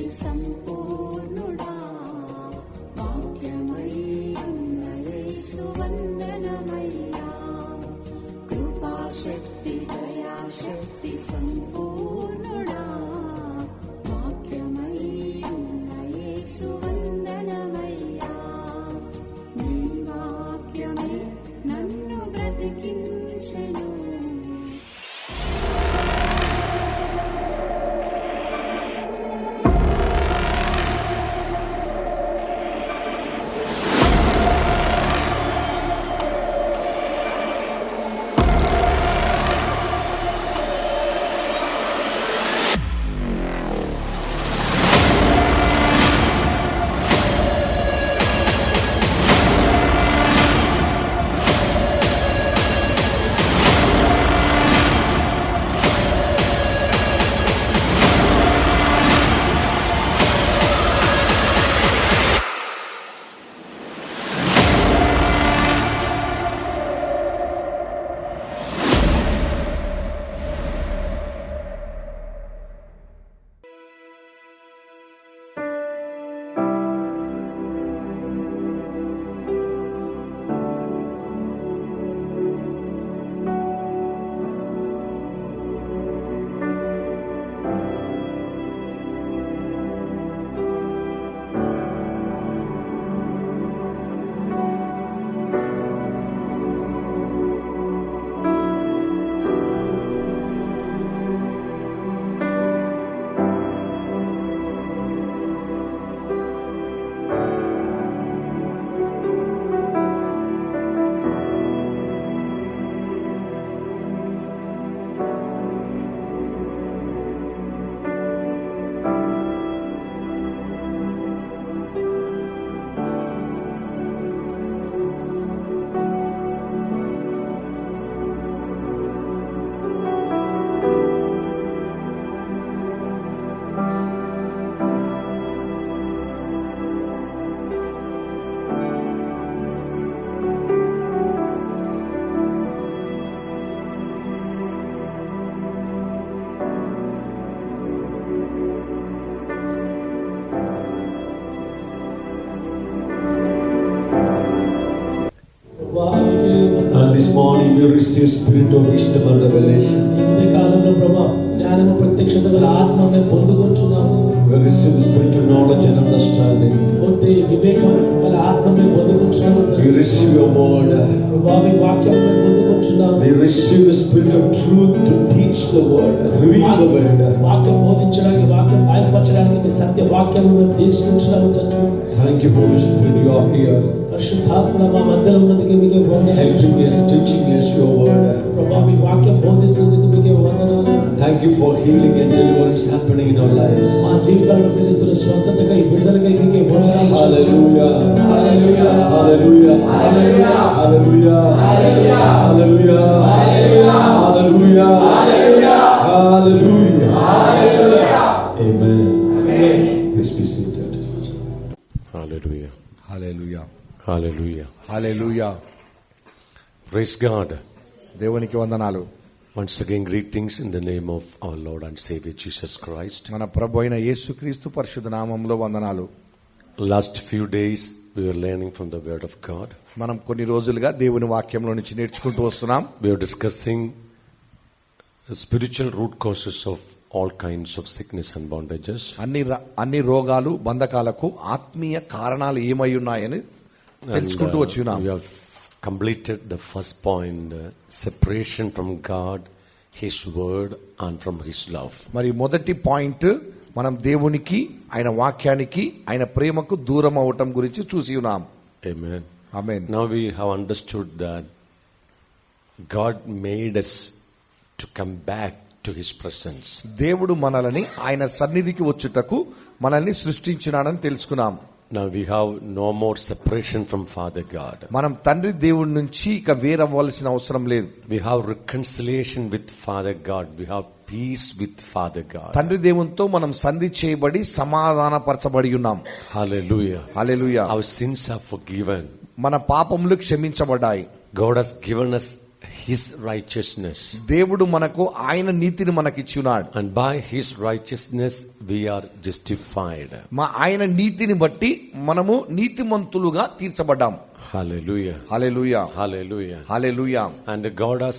శక్తి సంపూర్ణుడా వాక్యమయ్యున్న యేసు వందనమయ్యా. కృపాశక్తి దయాశక్తి సంపూర్ణుడా వాక్యమయ్యున్న యేసు వందనమయ్యా. నీ వాక్యమే నన్ను బ్రతికించెను. This morning we receive spirit of wisdom and revelation. ఈ కాలంలో ప్రభా జ్ఞానము ప్రత్యక్షత గల ఆత్మను మేము పొందుకుంటున్నాము. We receive the spirit of knowledge and understanding. పొంది వివేకం గల ఆత్మను మేము పొందుకుంటున్నాము. We receive your word. ప్రభా మీ వాక్యం మేము పొందుకుంటున్నాము. We receive the spirit of truth to teach the word and reveal the word. వాక్యం బోధించడానికి వాక్యం బయలుపరచడానికి మీ సత్య వాక్యం మేము తీసుకుంటున్నాము తండ్రి. Thank you, Holy Spirit, you are here. పరిశుద్ధాత్మ మా మధ్యలో ఉన్నందుకు మీకే వందనాలు. Helping us, teaching us your word. ప్రభా మీ వాక్యం బోధిస్తున్నందుకు మీకే వందనాలు. Thank you for healing and deliverance happening in our lives. మా జీవితాల్లో మీరు ఇస్తున్న స్వస్థతకై విడుదలకై మీకే వందనాలు. Hallelujah. Hallelujah. Hallelujah. Hallelujah. Hallelujah. Hallelujah. Hallelujah. Hallelujah. Hallelujah. Amen. Amen. Please be seated. Hallelujah. Hallelujah Hallelujah. Hallelujah. Praise God. దేవునికి వందనాలు. Once again, greetings in the name of our Lord and Savior Jesus Christ. మన ప్రభు అయిన యేసుక్రీస్తు పరిశుద్ధ నామములో వందనాలు. Last few days we were learning from the Word of God. మనం కొన్ని రోజులుగా దేవుని వాక్యంలో నుంచి నేర్చుకుంటూ వస్తున్నాం. We were discussing the spiritual root causes of all kinds of sickness and bondages. అన్ని రోగాలు బంధకాలకు ఆత్మీయ కారణాలు ఏమై ఉన్నాయని తెలుసుకుంటూ వచ్చున్నాం. We have completed the first point, separation from God, His Word and from His love. మరి మొదటి పాయింట్ మనం దేవునికి, ఆయన వాక్యానికి, ఆయన ప్రేమకు దూరం అవటం గురించి చూసి ఉన్నాం. Amen. Amen. Now we have understood that God made us to come back to His presence. దేవుడు మనల్ని ఆయన సన్నిధికి వచ్చుటకు మనల్ని సృష్టించినాడని తెలుసుకున్నాం. Now we have no more separation from Father God. మనం తండ్రి దేవుడి నుంచి ఇక వేరవ్వాల్సిన అవసరం లేదు. We have reconciliation with Father God. We have peace with Father God. తండ్రి దేవునితో మనం సంధి చేయబడి సమాధానపరచబడి ఉన్నాం. Hallelujah. Hallelujah. Our sins are forgiven. మన పాపములు క్షమించబడ్డాయి. God has given us His righteousness. దేవుడు మనకు ఆయన నీతిని మనకిచ్చి ఉన్నాడు. And by His righteousness we are justified. ఆయన నీతిని బట్టి మనము నీతిమంతులుగా తీర్చబడ్డాం. Hallelujah. Hallelujah, Hallelujah. Hallelujah. And God has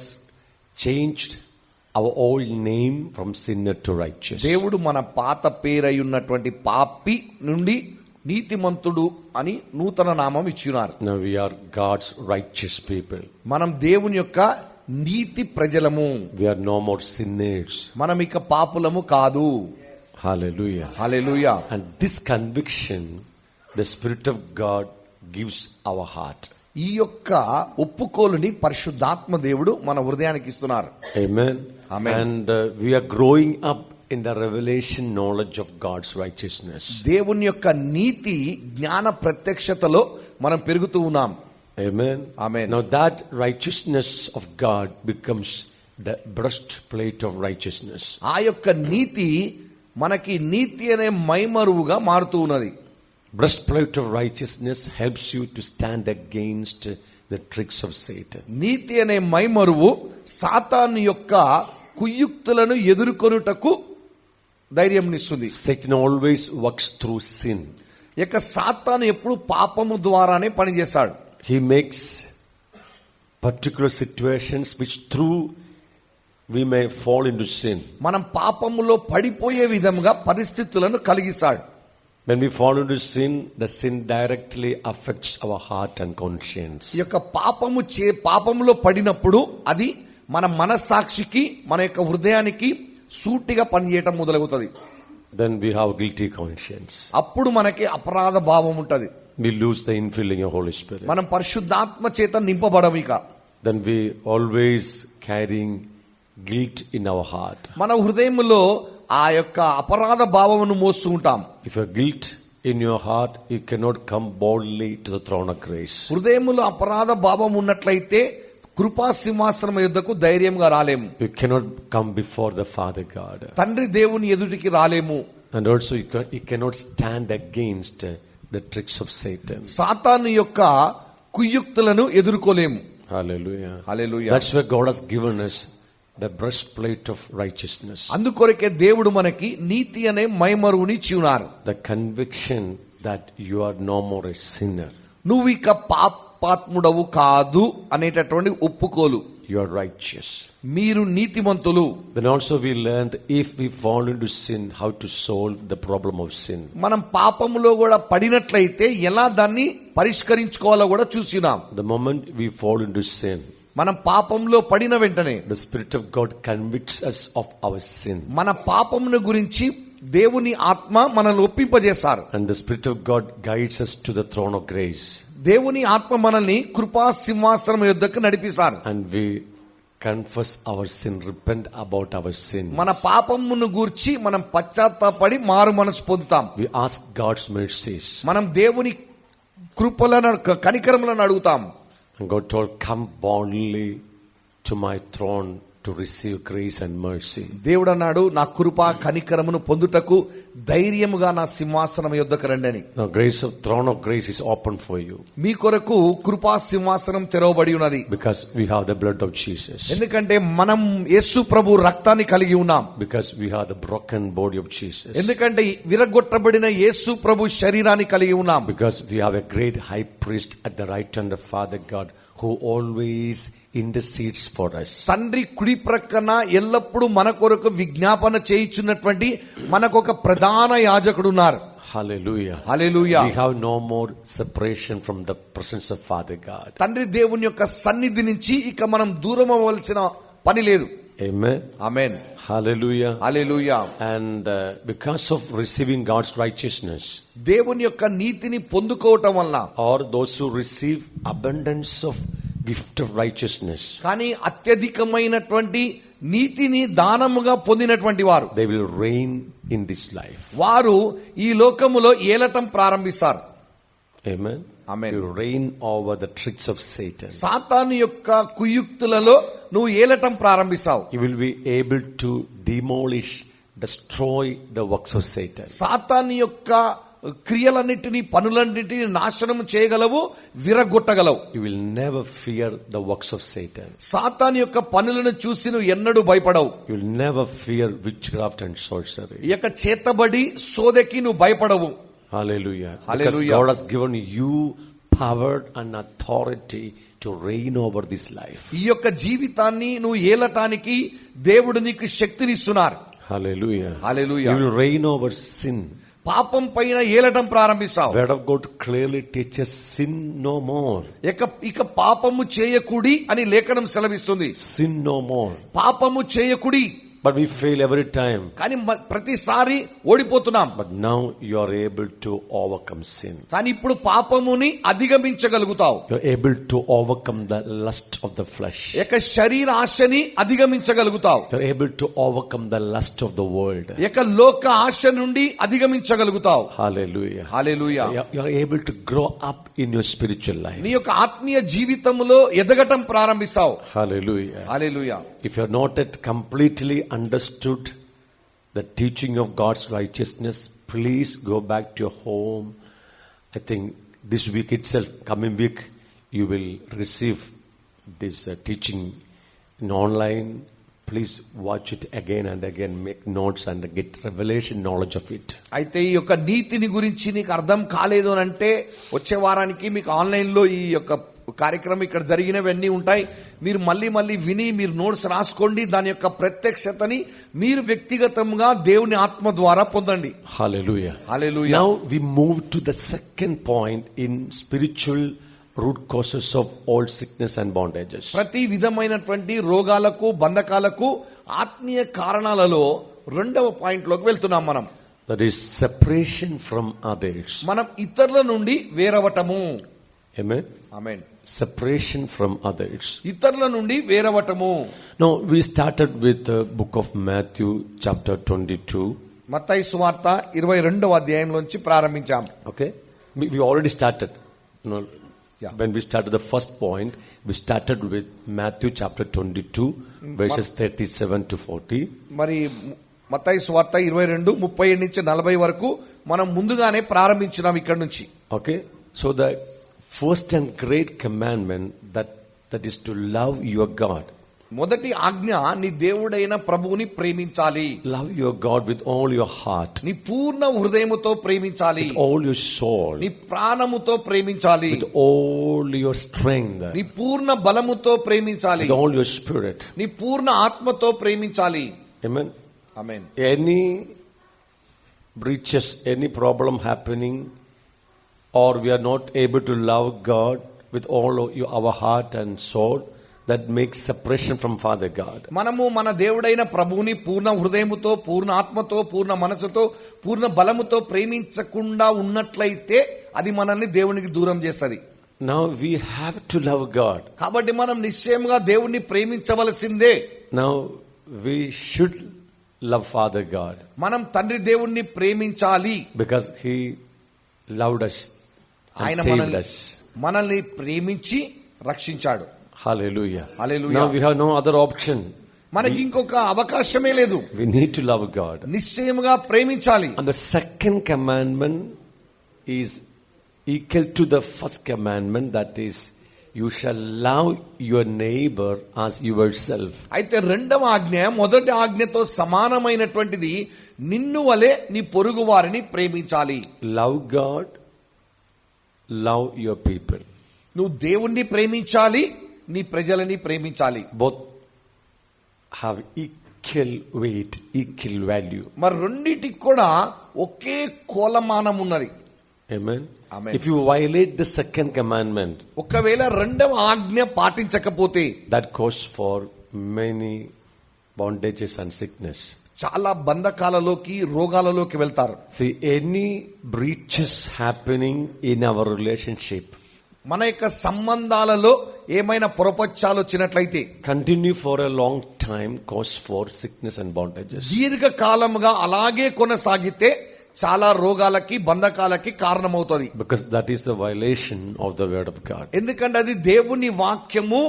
changed our old name from sinner to righteous. దేవుడు మన పాత పేరై ఉన్నటువంటి పాపి నుండి నీతిమంతుడు అని నూతన నామం ఇచ్చినారు. Now we are God's righteous people. మనం దేవుని యొక్క నీతి ప్రజలము. We are no more sinners. మనం ఇక పాపులము కాదు. Hallelujah. Hallelujah. And this conviction the Spirit of God gives our heart. ఈ యొక్క ఒప్పుకోలుని పరిశుద్ధాత్మ దేవుడు మన హృదయానికి ఇస్తున్నారు. Amen. Amen. And we are growing up in the revelation knowledge of God's righteousness. దేవుని యొక్క నీతి జ్ఞాన ప్రత్యక్షతలో మనం పెరుగుతూ ఉన్నాం. Amen. Amen. Now that righteousness of God becomes the breastplate of righteousness. ఆ యొక్క నీతి మనకి నీతి అనే మైమరువుగా మారుతూ ఉన్నది. Breastplate of righteousness helps you to stand against the tricks of Satan. నీతి అనే మైమరువు సాతాను యొక్క కుయుక్తులను ఎదుర్కొనుటకు ధైర్యం ఇస్తుంది. Satan always works through sin. ఇక సాతాను ఎప్పుడు పాపము ద్వారానే పనిచేస్తాడు. He makes particular situations which through we may fall into sin. మనం పాపములో పడిపోయే విధంగా పరిస్థితులను కలిగిస్తాడు. When we fall into sin, the sin directly affects our heart and conscience. ఈ యొక్క పాపములో పడినప్పుడు అది మన మనస్సాక్షికి మన యొక్క హృదయానికి సూటిగా పనిచేయటం మొదలవుతుంది. Then we have guilty conscience. అప్పుడు మనకి అపరాధ భావం ఉంటది. We lose the infilling of Holy Spirit. మనం పరిశుద్ధాత్మ చేత నింపబడం. ఇక Then we always carrying guilt in our heart. మన హృదయంలో ఆ యొక్క అపరాధ భావమును మోస్తూ ఉంటాం. If you have guilt in your heart, you cannot come boldly to the throne of grace. హృదయంలో అపరాధ భావం ఉన్నట్లయితే కృపా సింహాసనం యొద్దకు ధైర్యంగా రాలేము. You cannot come before the Father God. తండ్రి దేవుని ఎదుటికి రాలేము. And also you cannot stand against the tricks of Satan. సాతాను యొక్క కుయుక్తులను ఎదుర్కోలేము. Hallelujah. Hallelujah. That's why God has given us the breastplate of righteousness. అందుకొరకే దేవుడు మనకి నీతి అనే మైమరువుని ఇచ్చి ఉన్నారు. The conviction that you are no more a sinner. నువ్వు ఇక పాపాత్ముడవు కాదు అనేటటువంటి ఒప్పుకోలు. You are righteous. మీరు నీతిమంతులు. Then also we learned if we fall into sin, how to solve the problem of sin. మనం పాపములో కూడా పడినట్లయితే ఎలా దాన్ని పరిష్కరించుకోవాలో కూడా చూసినాం. The moment we fall into sin, మనం పాపంలో పడిన వెంటనే the Spirit of God convicts us of our sin. మన పాపమును గురించి దేవుని ఆత్మ మనల్ని ఒప్పింపజేశారు. And the Spirit of God guides us to the throne of grace. దేవుని ఆత్మ మనల్ని కృపా సింహాసనం యొద్దకు నడిపిస్తారు. And we confess our sin, repent about our sin. మన పాపమును గూర్చి మనం పశ్చాత్తాపడి మారు మనసు పొందుతాం. We ask God's mercies. మనం దేవుని కృపలను కనికరములను అడుగుతాం. And God told, come boldly to my throne to receive grace and mercy. దేవుడు అన్నాడు, నా కృప కనికరమును పొందుటకు ధైర్యముగా నా సింహాసనం యొద్దకు రండి అని. Now throne of grace is open for you. మీ కొరకు కృపా సింహాసనం తెరవబడి ఉన్నది. Because we have the blood of Jesus. ఎందుకంటే మనం యేసు ప్రభు రక్తాన్ని కలిగి ఉన్నాం. Because we have the broken body of Jesus. ఎందుకంటే విరగొట్టబడిన యేసు ప్రభు శరీరాన్ని కలిగి ఉన్నాం. Because we have a great high priest at the right hand of Father God who always intercedes for us. తండ్రి కుడి ప్రక్కన ఎల్లప్పుడూ మన కొరకు విజ్ఞాపన చేయుచున్నటువంటి మనకు ఒక ప్రధాన యాజకుడు ఉన్నారు. Hallelujah. Hallelujah. We have no more separation from the presence of Father God. తండ్రి దేవుని యొక్క సన్నిధి నుంచి ఇక మనం దూరం అవ్వాల్సిన పని లేదు. Amen. Amen. Hallelujah. Hallelujah. And because of receiving God's righteousness, దేవుని యొక్క నీతిని పొందుకోవటం వల్ల, or those who receive abundance of gift of righteousness, కానీ అత్యధికమైనటువంటి నీతిని దానముగా పొందినటువంటి వారు, they will reign in this life. వారు ఈ లోకములో ఏలటం ప్రారంభిస్తారు. Amen. Amen. You reign over the tricks of Satan. సాతాను యొక్క కుయుక్తులలో నువ్వు ఏలటం ప్రారంభిస్తావు. You will be able to demolish, destroy the works of Satan. సాతాను యొక్క క్రియలన్నిటినీ పనులన్నిటినీ నాశనం చేయగలవు, విరగొట్టగలవు. You will never fear the works of Satan. సాతాను యొక్క పనులను చూసి నువ్వు ఎన్నడూ భయపడవు. You will never fear witchcraft and sorcery. ఈ యొక్క చేతబడి సోదెకి నువ్వు భయపడవు. Hallelujah. Hallelujah. Because God has given you power and authority to reign over this life. ఈ యొక్క జీవితాన్ని నువ్వు ఏలటానికి దేవుడు నీకు శక్తినిస్తున్నారు. Hallelujah. Hallelujah. You will reign over sin. పాపం పైన ఏలటం ప్రారంభిస్తావు. Word of God clearly teaches sin no more. ఇక పాపము చేయకుడి అని లేఖనం సెలవిస్తుంది. Sin no more. పాపము చేయకుడి. But we fail every time. కానీ ప్రతిసారి ఓడిపోతున్నాం. But now you are able to overcome sin. కానీ ఇప్పుడు పాపముని అధిగమించగలుగుతావు. You are able to overcome the lust of the flesh. యొక్క శరీర ఆశని అధిగమించగలుగుతావు. You are able to overcome the lust of the world. యొక్క లోక ఆశ నుండి అధిగమించగలుగుతావు. Hallelujah. Hallelujah. You are able to grow up in your spiritual life. నీ యొక్క ఆత్మీయ జీవితంలో ఎదగటం ప్రారంభిస్తావు. Hallelujah. Hallelujah. If you are not yet completely understood the teaching of God's righteousness, please go back to your home. I think this week itself, coming week, you will receive this teaching in online. Please watch it again and again, make notes and get revelation knowledge of it. అయితే ఈ యొక్క నీతిని గురించి నీకు అర్థం కాలేదు అని అంటే వచ్చే వారానికి మీకు ఆన్లైన్లో ఈ యొక్క కార్యక్రమం ఇక్కడ జరిగినవన్నీ ఉంటాయి. మీరు మళ్ళీ విని మీరు నోట్స్ రాసుకోండి. దాని యొక్క ప్రత్యక్షతని మీరు వ్యక్తిగతంగా దేవుని ఆత్మ ద్వారా పొందండి. Hallelujah. Hallelujah. Now we move to the second point in spiritual root causes of all sickness and bondages. ప్రతి విధమైనటువంటి రోగాలకు బంధకాలకు ఆత్మీయ కారణాలలో రెండవ పాయింట్ లోకి వెళ్తున్నాం మనం. That is separation from others. మనం ఇతరుల నుండి వేరవటము. Amen. Amen. Separation from others. ఇతరుల నుండి వేరవటము. Now we started with the book of Matthew chapter 22. మత్తయి సువార్త 22వ అధ్యాయంలోంచి ప్రారంభించాం. Okay. We already started. No, Yeah. When we started the first point, we started with Matthew chapter 22 verses 37 to 40. మరి మత్తయి సువార్త 22 37 నుంచి 40 వరకు మనం ముందుగానే ప్రారంభించినాం ఇక్కడ నుంచి. Okay. So the first and great commandment that is to love your God. మొదటి ఆజ్ఞ నీ దేవుడైన ప్రభువుని ప్రేమించాలి. Love your God with all your heart, నీ పూర్ణ హృదయముతో ప్రేమించాలి. with all your soul, నీ ప్రాణముతో ప్రేమించాలి. with all your strength, నీ పూర్ణ బలముతో ప్రేమించాలి. with all your spirit. నీ పూర్ణ ఆత్మతో ప్రేమించాలి. Amen. Amen. Any breaches, any problem happening, or we are not able to love God with all of our heart and soul, that makes separation from Father God. మనము మన దేవుడైన ప్రభువుని పూర్ణ హృదయముతో పూర్ణ ఆత్మతో పూర్ణ మనసుతో పూర్ణ బలముతో ప్రేమించకుండా ఉన్నట్లయితే అది మనల్ని దేవునికి దూరం చేస్తది. Now we have to love God. కాబట్టి మనం నిశ్చయంగా దేవుణ్ణి ప్రేమించవలసిందే. Now we should love Father God మనం తండ్రి దేవుణ్ణి ప్రేమించాలి. because He loved us and ఆయన saved us. మనల్ని ప్రేమించి రక్షించాడు. Hallelujah. Hallelujah. Now we have no other option. మనకి ఇంకొక అవకాశమే లేదు. We need to love God. నిశ్చయముగా ప్రేమించాలి. And the second commandment is equal to the first commandment, that is, you shall love your neighbor as yourself. అయితే రెండవ ఆజ్ఞ మొదటి ఆజ్ఞతో సమానమైనటువంటిది. నిన్ను వలె నీ పొరుగు వారిని ప్రేమించాలి. Love God, love your people. నువ్వు దేవుణ్ణి ప్రేమించాలి, నీ ప్రజలని ప్రేమించాలి. Both have equal weight, equal value. మరి రెండిటికి కూడా ఒకే కోలమానం ఉన్నది. Amen. Amen. If you violate the second commandment, ఒకవేళ రెండవ ఆజ్ఞ పాటించకపోతే that goes for many bondages and sickness. చాలా బంధకాలలోకి రోగాలలోకి వెళ్తారు. See, any breaches happening in our relationship మన యొక్క సంబంధాలలో ఏమైనా పొరపచ్చాలు వచ్చినట్లయితే continue for a long time cause for sickness and bondages. దీర్ఘకాలముగా అలాగే కొనసాగితే చాలా రోగాలకి బంధకాలకి కారణమవుతుంది. Because that is the violation of the word of God. ఎందుకంటే అది దేవుని వాక్యము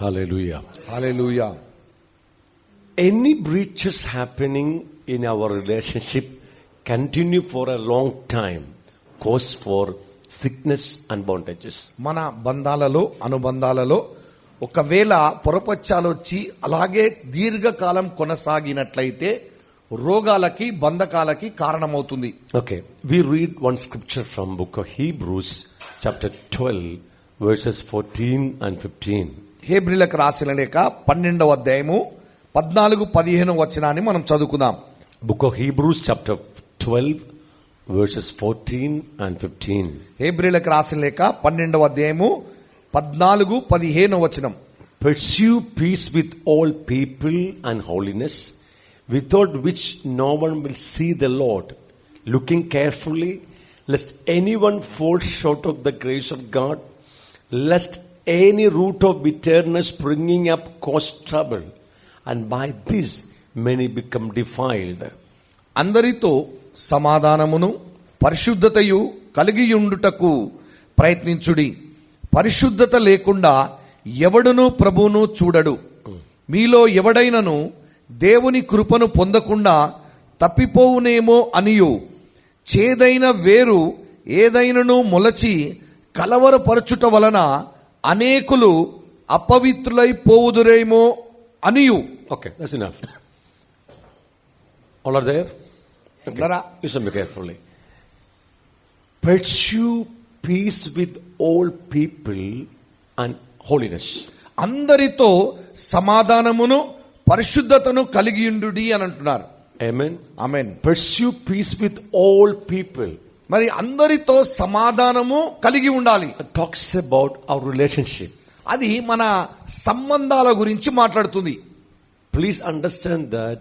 Hallelujah. Hallelujah. Any breaches happening in our relationship continue for a long time cause for sickness and bondages. మన బంధాలలో అనుబంధాలలో ఒకవేళ పొరపచ్చాలు వచ్చి అలాగే దీర్ఘకాలం కొనసాగినట్లయితే రోగాలకి బంధకాలకి కారణమవుతుంది. Okay, we read one scripture from book of Hebrews chapter 12 verses 14 and 15. హెబ్రీలకు రాసిన లేఖ 12వ అధ్యాయము 14-15 వచనాన్ని మనం చదువుకుందాం. Book of Hebrews chapter 12 verses 14 and 15. హెబ్రీలకు రాసిన లేఖ 12వ అధ్యాయము 14-15 వచనం. Pursue peace with all people and holiness, without which no one will see the Lord, looking carefully lest anyone fall short of the grace of God, lest any root of bitterness springing up cause trouble, and by this many become defiled. అందరితో సమాధానమును పరిశుద్ధతయు కలిగియుండుటకు ప్రయత్నించుడి. పరిశుద్ధత లేకుండా ఎవడును ప్రభువును చూడడు. మీలో ఎవడైనను దేవుని కృపను పొందకుండా తప్పిపోవునేమో అనియు చేదైన వేరు ఏదైనను మొలచి కలవరపరచుట వలన అనేకులు అపవిత్రులైపోవుదురేమో అనియు. Okay, that's enough. All are there? అందరా? Listen me carefully. Pursue peace with all people and holiness. అందరితో సమాధానమును పరిశుద్ధతను కలిగియుండుడి అని అంటున్నారు. Amen. Amen. Pursue peace with all people. మరి అందరితో సమాధానము కలిగి ఉండాలి. It talks about our relationship. అది మన సంబంధాల గురించి మాట్లాడుతుంది. Please understand that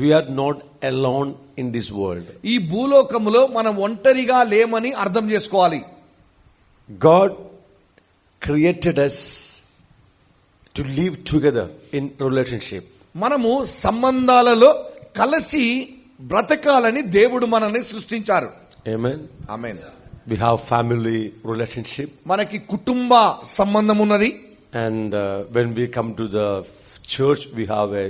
we are not alone in this world. ఈ భూలోకములో మనం ఒంటరిగా లేమని అర్థం చేసుకోవాలి. God created us to live together in relationship. మనము సంబంధాలలో కలిసి బ్రతకాలని దేవుడు మనల్ని సృష్టించారు. Amen. Amen. We have family relationship, మనకి కుటుంబ సంబంధం ఉన్నది. and when we come to the church we have a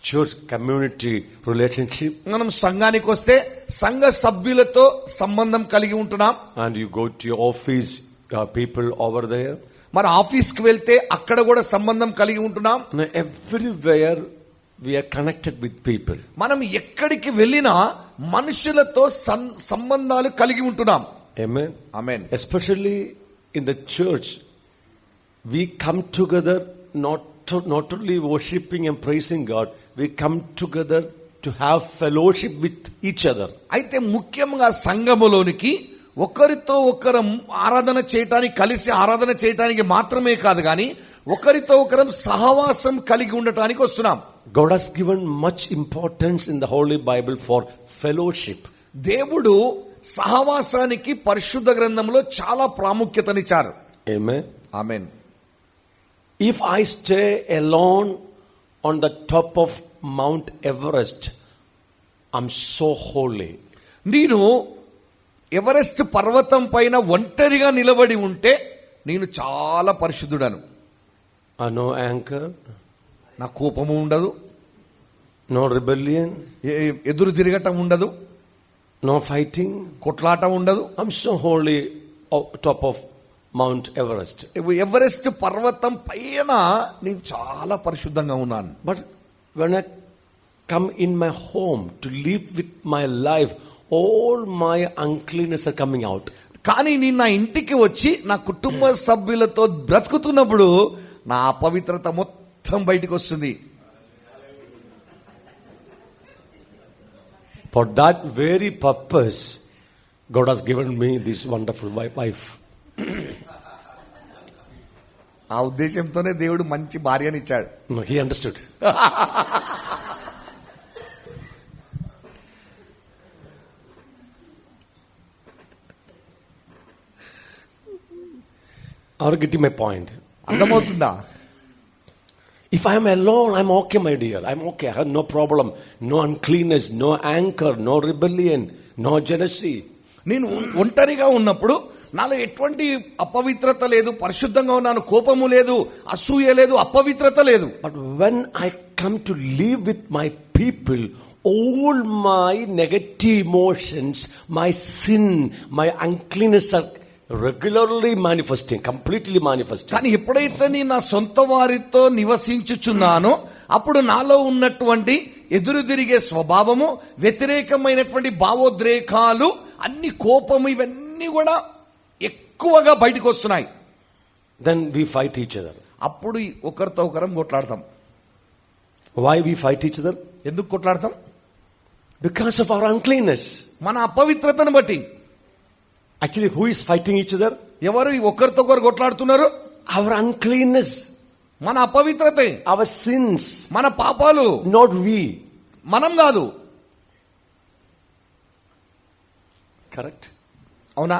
church community relationship, మనం సంఘానికి వస్తే సంఘ సభ్యులతో సంబంధం కలిగి ఉంటున్నాం. and you go to your office, people over there. మరి ఆఫీస్కి వెళ్తే అక్కడ కూడా సంబంధం కలిగి ఉంటున్నాం. Now, everywhere we are connected with people. మనం ఎక్కడికి వెళ్ళినా మనుషులతో సంబంధాలు కలిగి ఉంటున్నాం. Amen. Amen. Especially in the church, we come together not only worshiping and praising God, we come together to have fellowship with each other. అయితే ముఖ్యంగా సంఘములోనికి ఒకరితో ఒకరం ఆరాధన చేయటానికి కలిసి ఆరాధన చేయటానికి మాత్రమే కాదు కానీ ఒకరితో ఒకరం సహవాసం కలిగి ఉండటానికి వస్తున్నాం. God has given much importance in the Holy Bible for fellowship. దేవుడు సహవాసానికి పరిశుద్ధ గ్రంథంలో చాలా ప్రాముఖ్యతనిచ్చారు. Amen. Amen. If I stay alone on the top of Mount Everest, I'm so holy. నేను ఎవరెస్ట్ పర్వతం పైన ఒంటరిగా నిలబడి ఉంటే నేను చాలా పరిశుద్ధుడను. No anger, నా కోపము ఉండదు, no rebellion, ఎదురు తిరగటం ఉండదు, no fighting. కొట్లాట ఉండదు. I'm so holy top of Mount Everest. Everest పర్వతం పైన నేను చాలా పరిశుద్ధంగా ఉన్నాను. But when I come in my home to live with my life, all my uncleanness are coming out. కానీ నేను నా ఇంటికి వచ్చి నా కుటుంబ సభ్యులతో బ్రతుకుతున్నప్పుడు నా అపవిత్రత మొత్తం బయటికి వస్తుంది. For that very purpose, God has given me this wonderful wife. ఆ ఉద్దేశంతోనే దేవుడు మంచి భార్యనిచ్చాడు. No, he understood. Are you getting my point? అర్థమవుతుందా? If I am alone, I'm okay, my dear. I'm okay. I have no problem. No uncleanness, no anger, no rebellion, no jealousy. నేను ఒంటరిగా ఉన్నప్పుడు నాలో ఎటువంటి అపవిత్రత లేదు, పరిశుద్ధంగా ఉన్నాను, కోపము లేదు, అసూయ లేదు, అపవిత్రత లేదు. But when I come to live with my people, all my negative emotions, my sin, my uncleanness are regularly manifesting, completely manifesting. కానీ ఎప్పుడైతే నేను నా సొంత వారితో నివసించుచున్నానో అప్పుడు నాలో ఉన్నటువంటి ఎదురు తిరిగే స్వభావము, వ్యతిరేకమైనటువంటి భావోద్రేకాలు, అన్ని కోపము, ఇవన్నీ కూడా ఎక్కువగా బయటకు వస్తున్నాయి. Then we fight each other. అప్పుడు ఒకరితో ఒకరం కొట్లాడతాం. Why we fight each other? ఎందుకు కొట్లాడతాం? Because of our uncleanness. మన అపవిత్రతను బట్టి. Actually, who is fighting each other? ఎవరు ఒకరితో ఒకరు కొట్లాడుతున్నారు? Our uncleanness, మన అపవిత్రతే, our sins, మన పాపాలు, not we. మనం కాదు. Correct? అవునా?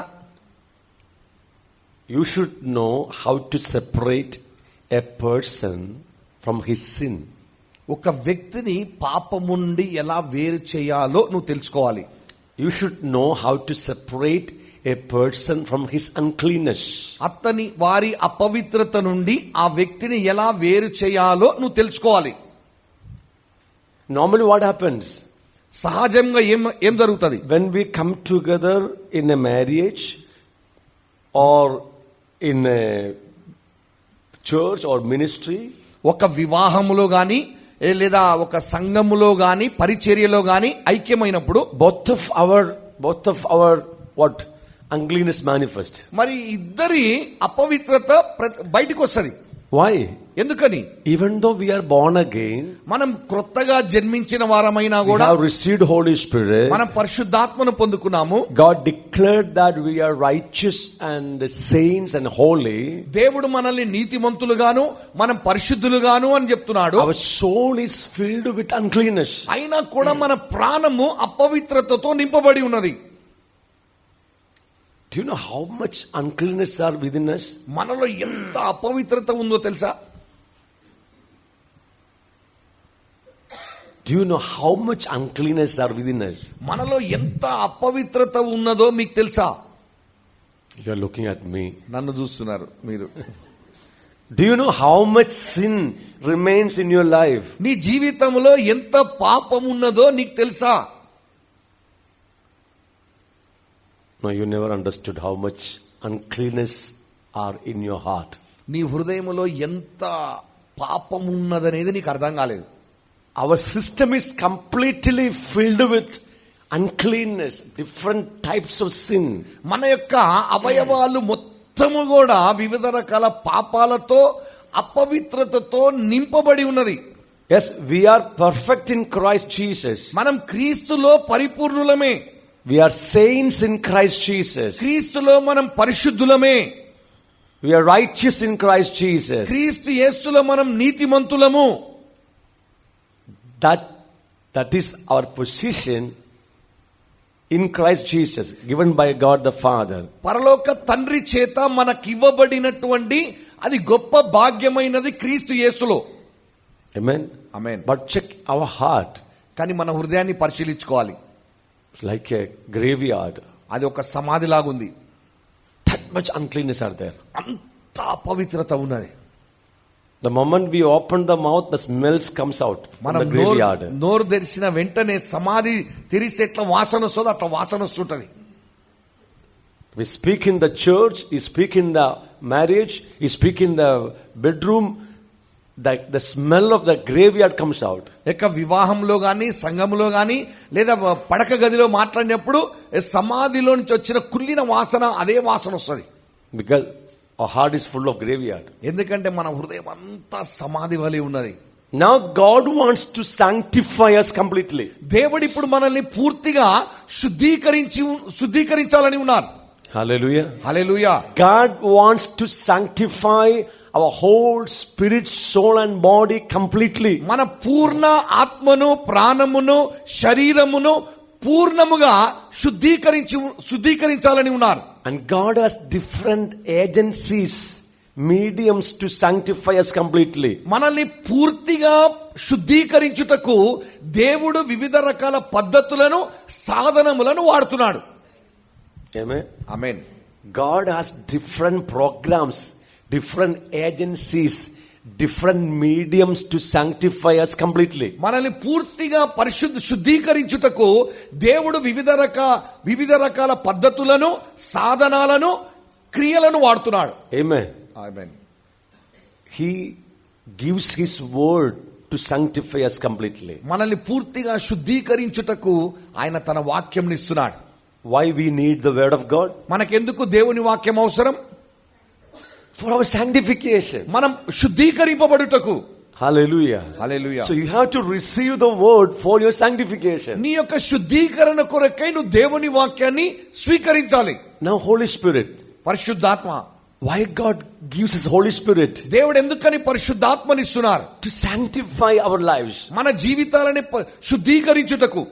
You should know how to separate a person from his sin. ఒక వ్యక్తిని పాపము నుండి ఎలా వేరు చేయాలో నువ్వు తెలుసుకోవాలి. You should know how to separate a person from his uncleanness. అతని వారి అపవిత్రత నుండి ఆ వ్యక్తిని ఎలా వేరు చేయాలో నువ్వు తెలుసుకోవాలి. Normally what happens? సహజంగా ఏం జరుగుతుంది? When we come together in a marriage or in a church or ministry, ఒక వివాహములో గాని లేదా ఒక సంఘములో గాని పరిచర్యలో గాని ఐక్యమైనప్పుడు both of our what uncleanness manifest. మరి ఇద్దరి అపవిత్రత బయటకు వస్తుంది. Why? ఎందుకని? Even though we are born again, మనం క్రొత్తగా జన్మించిన వారమైనా we కూడా, have received Holy Spirit, మనం పరిశుద్ధాత్మను పొందుకున్నాము. God declared that we are righteous and saints and holy. దేవుడు మనల్ని నీతిమంతులుగాను మనం పరిశుద్ధులుగాను అని చెప్తున్నాడు. Our soul is filled with uncleanness. అయినా కూడా మన ప్రాణము అపవిత్రతతో నింపబడి ఉన్నది. Do you know how much uncleanness are within us? మనలో ఎంత అపవిత్రత ఉందో తెలుసా? Do you know how much uncleanness are within us? మనలో ఎంత అపవిత్రత ఉన్నదో మీకు తెలుసా? You are looking at me. నన్ను చూస్తున్నారు మీరు. Do you know how much sin remains in your life? నీ జీవితంలో ఎంత పాపం ఉన్నదో నీకు తెలుసా? No, you never understood how much uncleanness are in your heart. నీ హృదయములో ఎంత పాపం ఉన్నదనేది నీకు అర్థం కాలేదు. Our system is completely filled with uncleanness, different types of sin. మన యొక్క అవయవాలు మొత్తము కూడా వివిధ రకాల పాపాలతో అపవిత్రతతో నింపబడి ఉన్నది. Yes, we are perfect in Christ Jesus. మనం క్రీస్తులో పరిపూర్ణులమే. We are saints in Christ Jesus. క్రీస్తులో మనం పరిశుద్ధులమే. We are righteous in Christ Jesus. క్రీస్తు యేసులో మనం నీతిమంతులము. That is our position in Christ Jesus, given by God the Father. పరలోక తండ్రి చేత మనకి ఇవ్వబడినటువంటి అది గొప్ప భాగ్యమైనది క్రీస్తు యేసులో. Amen. Amen. But check our heart. కానీ మన హృదయాన్ని పరిశీలించుకోవాలి. It's like a graveyard. అది ఒక సమాధి లాగుంది. That much uncleanness are there. అంత అపవిత్రత ఉన్నది. The moment we open the mouth, the smells comes out from మనం the graveyard. నోరు తెరిచిన వెంటనే సమాధి తెరిసి ఎట్లా వాసన వస్తుందో అట్లా వాసన వస్తుంటది. We speak in the church, we speak in the marriage, we speak in the bedroom, the smell of the graveyard comes out. ఇక వివాహంలో గాని సంఘములో గాని లేదా పడక గదిలో మాట్లాడినప్పుడు సమాధిలో నుంచి వచ్చిన కుళ్ళిన వాసన అదే వాసన వస్తుంది. Because our heart is full of graveyard. ఎందుకంటే మన హృదయం అంతా సమాధి వలె ఉన్నది. Now God wants to sanctify us completely. దేవుడు ఇప్పుడు మనల్ని పూర్తిగా శుద్ధీకరించాలని ఉన్నారు. Hallelujah. Hallelujah. God wants to sanctify our whole spirit, soul and body completely. మన పూర్ణ ఆత్మను ప్రాణమును శరీరమును పూర్ణముగా శుద్ధీకరించాలని ఉన్నారు. And God has different agencies, mediums to sanctify us completely. మనల్ని పూర్తిగా శుద్ధీకరించుటకు దేవుడు వివిధ రకాల పద్ధతులను సాధనములను వాడుతున్నాడు. Amen. Amen. God has different programs, different agencies, different mediums to sanctify us completely. మనల్ని పూర్తిగా శుద్ధీకరించుటకు దేవుడు వివిధ రకాల పద్ధతులను, సాధనాలను, క్రియలను వాడుతున్నాడు. Amen. Amen. He gives his word to sanctify us completely. మనల్ని పూర్తిగా శుద్ధీకరించుటకు ఆయన తన వాక్యంని ఇస్తున్నాడు. Why we need the word of God? మనకెందుకు దేవుని వాక్యం అవసరం? For our sanctification. మనం శుద్ధీకరింపబడుటకు. Hallelujah. Hallelujah. So you have to receive the word for your sanctification. నీ యొక్క శుద్ధీకరణ కొరకై నువ్వు దేవుని వాక్యాన్ని స్వీకరించాలి. Now Holy Spirit. పరిశుద్ధాత్మ. Why God gives his Holy Spirit? దేవుడు ఎందుకని పరిశుద్ధాత్మని ఇస్తున్నారు? To sanctify our lives. మన జీవితాలని శుద్ధీకరించుటకు.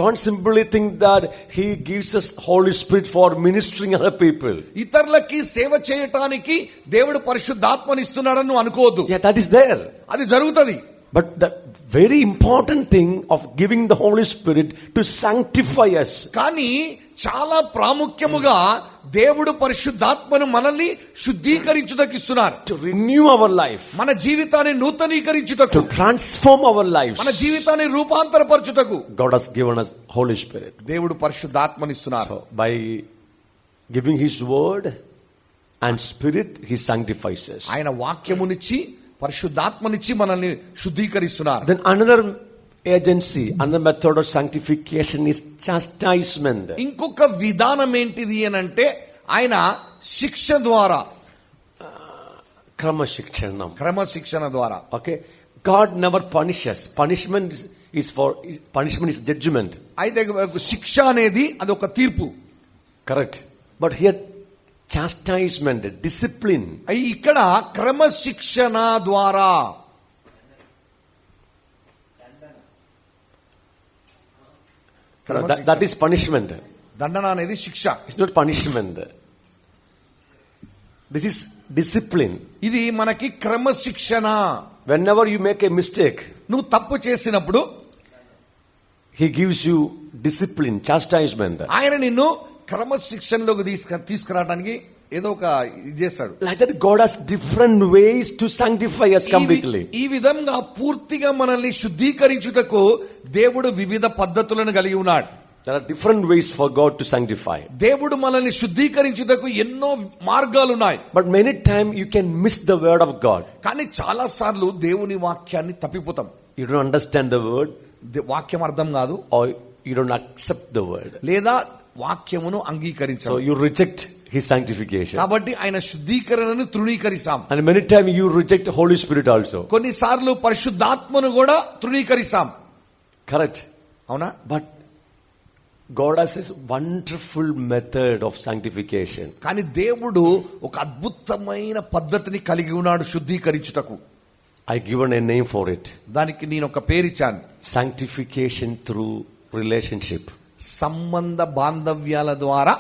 Don't simply think that he gives us Holy Spirit for ministering other people. ఇతరులకి సేవ చేయటానికి దేవుడు పరిశుద్ధాత్మని ఇస్తున్నాడని నువ్వు అనుకోవద్దు. Yeah, that is there. అది జరుగుతది. But the very important thing of giving the Holy Spirit to sanctify us. కానీ చాలా ప్రాముఖ్యముగా దేవుడు పరిశుద్ధాత్మను మనల్ని శుద్ధీకరించుటకు ఇస్తున్నారు. To renew our life. మన జీవితాన్ని నూతనీకరించుటకు. To transform our lives. మన జీవితాన్ని రూపాంతరపరచుటకు. God has given us Holy Spirit. దేవుడు పరిశుద్ధాత్మని ఇస్తున్నారు. So by giving his word and spirit, he sanctifies us. ఆయన వాక్యమునిచ్చి పరిశుద్ధాత్మనిచ్చి మనల్ని శుద్ధీకరిస్తున్నారు. Then another agency, another method of sanctification is chastisement. ఇంకొక విధానం ఏంటిది అని అంటే ఆయన శిక్ష ద్వారా, క్రమశిక్షణ ద్వారా. Okay, God never punishes. Punishment is judgment. అయితే శిక్ష అనేది అది ఒక తీర్పు. Correct. But here chastisement, discipline. ఇక్కడ క్రమశిక్షణ ద్వారా, that is punishment. దండన అనేది శిక్ష. It's not punishment. This is discipline. ఇది మనకి క్రమశిక్షణ. Whenever you make a mistake, నువ్వు తప్పు చేసినప్పుడు he gives you discipline, chastisement. ఆయన నిన్ను క్రమశిక్షణలోకి తీసుకురావడానికి ఏదో ఒక ఇది చేస్తాడు. Like that, God has different ways to sanctify us completely. ఈ విధంగా పూర్తిగా మనల్ని శుద్ధీకరించుటకు దేవుడు వివిధ పద్ధతులను కలిగి ఉన్నాడు. There are different ways for God to sanctify. దేవుడు మనల్ని శుద్ధీకరించుటకు ఎన్నో మార్గాలు ఉన్నాయి. But many times you can miss the word of God. కానీ చాలా సార్లు దేవుని వాక్యాన్ని తప్పిపోతాం. You don't understand the word, వాక్యం అర్థం కాదు, or you don't accept the word. లేదా వాక్యమును అంగీకరించాం. So you reject his sanctification. కాబట్టి ఆయన శుద్ధీకరణను తృణీకరిస్తాం. And many times you reject the Holy Spirit also. కొన్నిసార్లు పరిశుద్ధాత్మను కూడా తృణీకరిస్తాం. Correct. అవునా? But God has this wonderful method of sanctification. కానీ దేవుడు ఒక అద్భుతమైన పద్ధతిని కలిగి ఉన్నాడు శుద్ధీకరించుటకు. I given a name for it. దానికి నేను ఒక పేరిచ్చాను. Sanctification through relationship. సంబంధ బాంధవ్యాల ద్వారా